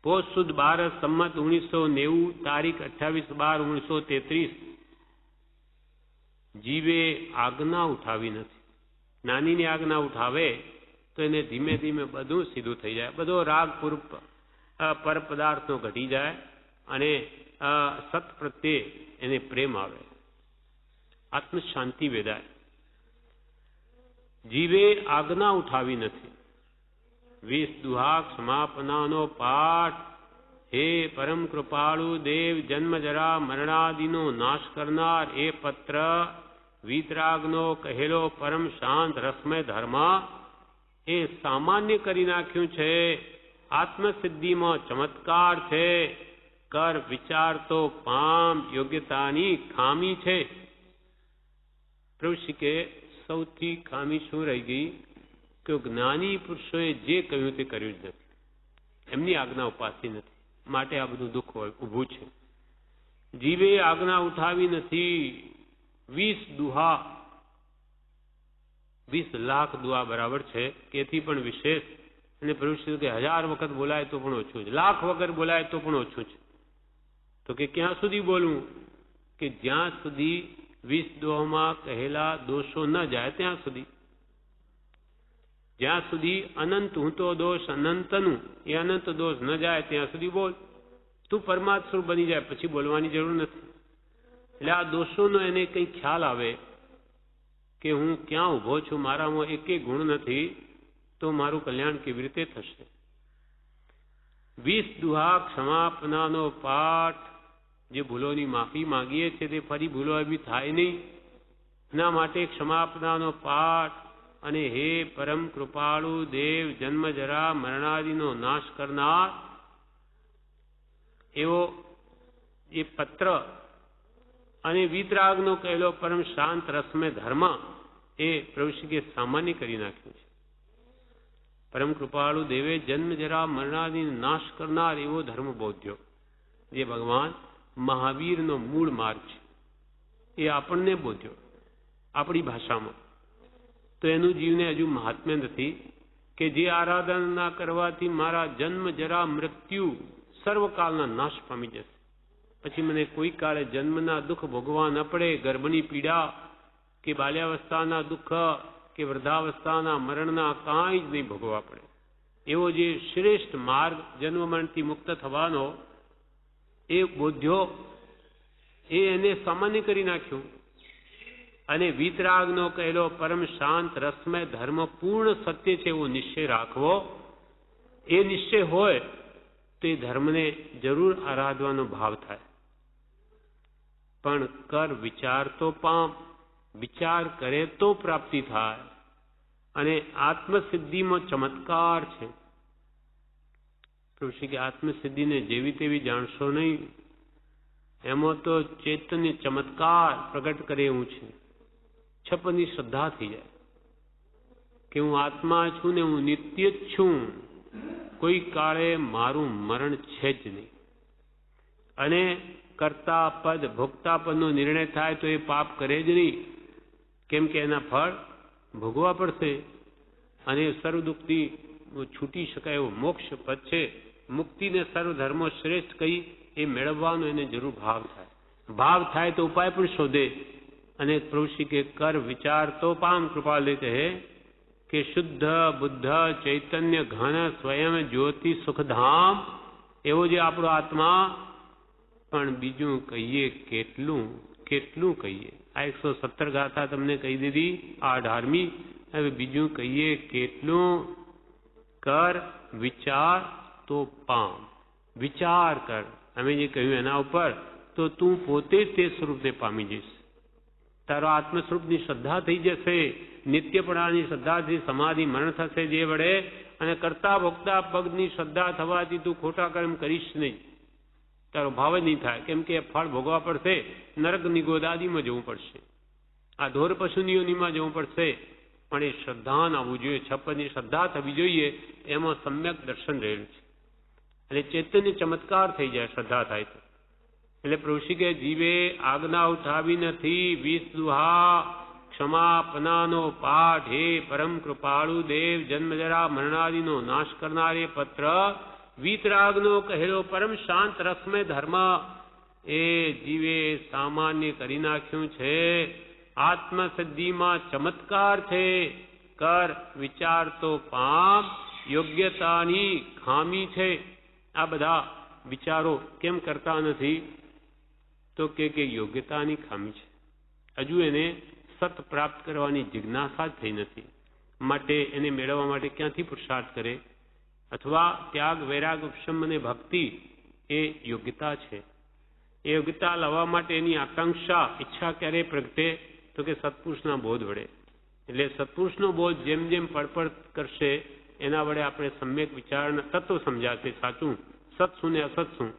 પોષ સુદ 12 સંમત 1990 તારીખ 28/12/1933 જીવે આજ્ઞા ઉઠાવી નથી. નાનીની આજ્ઞા ઉઠાવે તો એને ધીમે ધીમે બધું સીધું થઈ જાય. બધો રાગ પર પદાર્થનો ઘટી જાય અને સત પ્રત્યે એને પ્રેમ આવે, આત્મ શાંતિ વેદાય. જીવે આજ્ઞા ઉઠાવી નથી. 20 દુહાક સમાપનાનો પાઠ. હે પરમ કૃપાળુ દેવ, જન્મ જરા મરણાદિનો નાશ કરનાર એ પત્ર વીતરાગનો કહેલો પરમ શાંત રસમય ધર્મ એ સામાન્ય કરી નાખ્યું છે. આત્મસિદ્ધિમાં ચમત્કાર છે. કર વિચાર તો પામ, યોગ્યતાની ખામી છે. પ્રભુ શ્રી કે સૌથી ખામી શું રહી ગઈ? કે જ્ઞાની પુરુષોએ જે કહ્યું તે કર્યું જ નથી. એમની આજ્ઞા ઉપાસી નથી, માટે આ બધું દુઃખ ઊભું છે. જીવે આજ્ઞા ઉઠાવી નથી. 20 દુહા, 20 લાખ દુઆ બરાબર છે કે એથી પણ વિશેષ. અને પ્રભુ શ્રી કે 1000 વખત બોલાય તો પણ ઓછું છે, લાખ વગર બોલાય તો પણ ઓછું છે. તો કે ક્યાં સુધી બોલવું? કે જ્યાં સુધી 20 દુહામાં કહેલા દોષો ન જાય ત્યાં સુધી. જ્યાં સુધી અનંત હું તો દોષ અનંતનું એ અનંત દોષ ન જાય ત્યાં સુધી બોલ. તું પરમાત્મા સ્વરૂપ બની જાય પછી બોલવાની જરૂર નથી. એટલે આ દોષોનો એને કંઈ ખ્યાલ આવે કે હું ક્યાં ઊભો છું, મારામાં એકે ગુણ નથી, તો મારું કલ્યાણ કેવી રીતે થશે? 20 દુહા ક્ષમાપનાનો પાઠ, જે ભૂલોની માફી માંગીએ છીએ તે ફરી ભૂલો એવી થાય નહીં, એના માટે ક્ષમાપનાનો પાઠ, અને હે પરમ કૃપાળુ દેવ, જન્મ જરા મરણાદિનો નાશ કરનાર એવો એ પત્ર અને વીતરાગનો કહેલો પરમ શાંત રસમય ધર્મ એ પ્રભુશ્રીએ સામાન્ય કરી નાખ્યું છે. પરમ કૃપાળુ દેવે જન્મ જરા મરણાદિનો નાશ કરનાર એવો ધર્મ બોધ્યો, જે ભગવાન મહાવીરનો મૂળ માર્ગ છે, એ આપણને બોધ્યો આપણી ભાષામાં. તો એનું જીવને હજુ મહાત્મ્ય નથી કે જે આરાધના કરવાથી મારા જન્મ જરા મૃત્યુ સર્વકાળના નાશ પામી જશે, પછી મને કોઈ કાળે જન્મના દુઃખ ભોગવા ન પડે, ગર્ભની પીડા કે બાલ્યાવસ્થાના દુઃખ કે વૃદ્ધાવસ્થાના મરણના કાંઈ જ નહીં ભોગવવા પડે. એવો જે શ્રેષ્ઠ માર્ગ જન્મ મરણથી મુક્ત થવાનો એ બોધ્યો, એ એને સામાન્ય કરી નાખ્યું. અને વીતરાગનો કહેલો પરમ શાંત રસમય ધર્મ પૂર્ણ સત્ય છે એવો નિશ્ચય રાખવો. એ નિશ્ચય હોય તો એ ધર્મને જરૂર આરાધવાનો ભાવ થાય. પણ કર વિચાર તો પામ, વિચાર કરે તો પ્રાપ્તિ થાય. અને આત્મસિદ્ધિમાં ચમત્કાર છે. પ્રભુ કે આત્મસિદ્ધિને જેવી તેવી જાણશો નહીં, એમાં તો ચૈતન્ય ચમત્કાર પ્રગટ કરે એવું છે. છપની શ્રદ્ધા થઈ જાય કે હું આત્મા છું ને હું નિત્ય જ છું, કોઈ કાળે મારું મરણ છે જ નહીં. અને કર્તા પદ ભોગતા પદનો નિર્ણય થાય તો એ પાપ કરે જ નહીં, કેમ કે એના ફળ ભોગવા પડશે. અને સર્વ દુઃખથી છૂટી શકાય એવો મોક્ષ પદ છે. મુક્તિને સર્વ ધર્મો શ્રેષ્ઠ કહી એ મેળવવાનો એને જરૂર ભાવ થાય. ભાવ થાય તો ઉપાય પણ શોધે. અને પ્રભુ શ્રી કે કર વિચાર તો પામ. કૃપાલુ કહે કે શુદ્ધ બુદ્ધ ચૈતન્ય ઘન સ્વયં જ્યોતિ સુખધામ એવો જે આપણો આત્મા, પણ બીજું કહીએ કેટલું કેટલું કહીએ. આ 117 ગાથા તમને કહી દીધી, આ 18મી. હવે બીજું કહીએ કેટલું. કર વિચાર તો પામ. વિચાર કર, અમે જે કહ્યું એના ઉપર, તો તું પોતે જ તે સ્વરૂપને પામી જઈશ. તારો આત્મ સ્વરૂપની શ્રદ્ધા થઈ જશે. નિત્યપણાની શ્રદ્ધાથી સમાધિ મરણ થશે જે વડે. અને કરતા ભોગતા પગની શ્રદ્ધા થવાથી તું ખોટા કર્મ કરીશ નહીં. તારો ભાવ જ નહીં થાય, કેમ કે ફળ ભોગવા પડશે. નરકની ગોદાદીમાં જવું પડશે, આ ધોર પશુનીઓનીમાં જવું પડશે. પણ એ શ્રદ્ધા આવવું જોઈએ, છપ્પનની શ્રદ્ધા થવી જોઈએ. એમાં સમ્યક દર્શન રહેલું છે. અને ચૈતન્ય ચમત્કાર થઈ જાય શ્રદ્ધા થાય તો. એટલે પ્રભુશ્રી કે જીવે આજ્ઞા ઉઠાવી નથી, 20 દુહા ક્ષમાપનાનો પાઠ, હે પરમ કૃપાળુ દેવ, જન્મ જરા મરણાદિનો નાશ કરનાર એ પત્ર, વીતરાગનો કહેલો પરમ શાંત રસમય ધર્મ એ જીવે સામાન્ય કરી નાખ્યું છે. આત્મસિદ્ધિમાં ચમત્કાર છે. કર વિચાર તો પામ, યોગ્યતાની ખામી છે. આ બધા વિચારો કેમ કરતા નથી? તો કે યોગ્યતાની ખામી છે. હજુ એને સત પ્રાપ્ત કરવાની જિજ્ઞાસા જ થઈ નથી. માટે એને મેળવવા માટે ક્યાંથી પુરુષાર્થ કરે? અથવા ત્યાગ વૈરાગ ઉપશમ અને ભક્તિ એ યોગ્યતા છે. એ યોગ્યતા લાવવા માટે એની આકાંક્ષા ઈચ્છા ક્યારે પ્રગટે? તો કે સત્પુરુષના બોધ વડે. એટલે સત્પુરુષનો બોધ જેમ જેમ પડપડ કરશે એના વડે આપણે સમ્યક વિચારના તત્વ સમજાશે. સાચું સત શું ને અસત શું,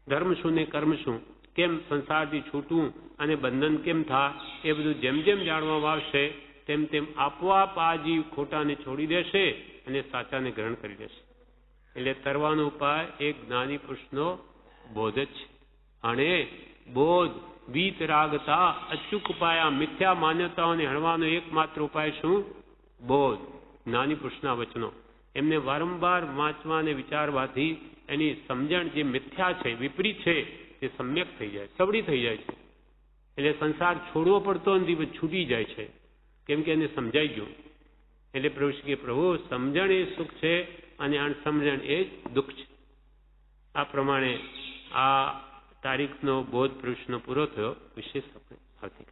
ધર્મ શું ને કર્મ શું, કેમ સંસારથી છૂટવું અને બંધન કેમ થાય, એ બધું જેમ જેમ જાણવામાં આવશે તેમ તેમ આપોઆપ આ જીવ ખોટાને છોડી દેશે અને સાચાને ગ્રહણ કરી લેશે. એટલે તરવાનો ઉપાય એક જ્ઞાની પુરુષનો બોધ જ છે. અને બોધ વીતરાગતા અચૂક ઉપાય, મિથ્યા માન્યતાઓને હણવાનો એકમાત્ર ઉપાય શું? બોધ. જ્ઞાની પુરુષના વચનો એમને વારંવાર વાંચવા અને વિચારવાથી એની સમજણ જે મિથ્યા છે, વિપરીત છે, તે સમ્યક થઈ જાય, સવડી થઈ જાય છે. એટલે સંસાર છોડવો પડતો નથી, છૂટી જાય છે, કેમ કે એને સમજાઈ ગયું. એટલે પ્રભુ કે પ્રભુ સમજણ એ સુખ છે અને અણસમજણ એ જ દુઃખ છે. આ પ્રમાણે આ તારીખનો બોધ પુરુષનો પૂરો થયો. વિશેષ આપણે આવતીકાલે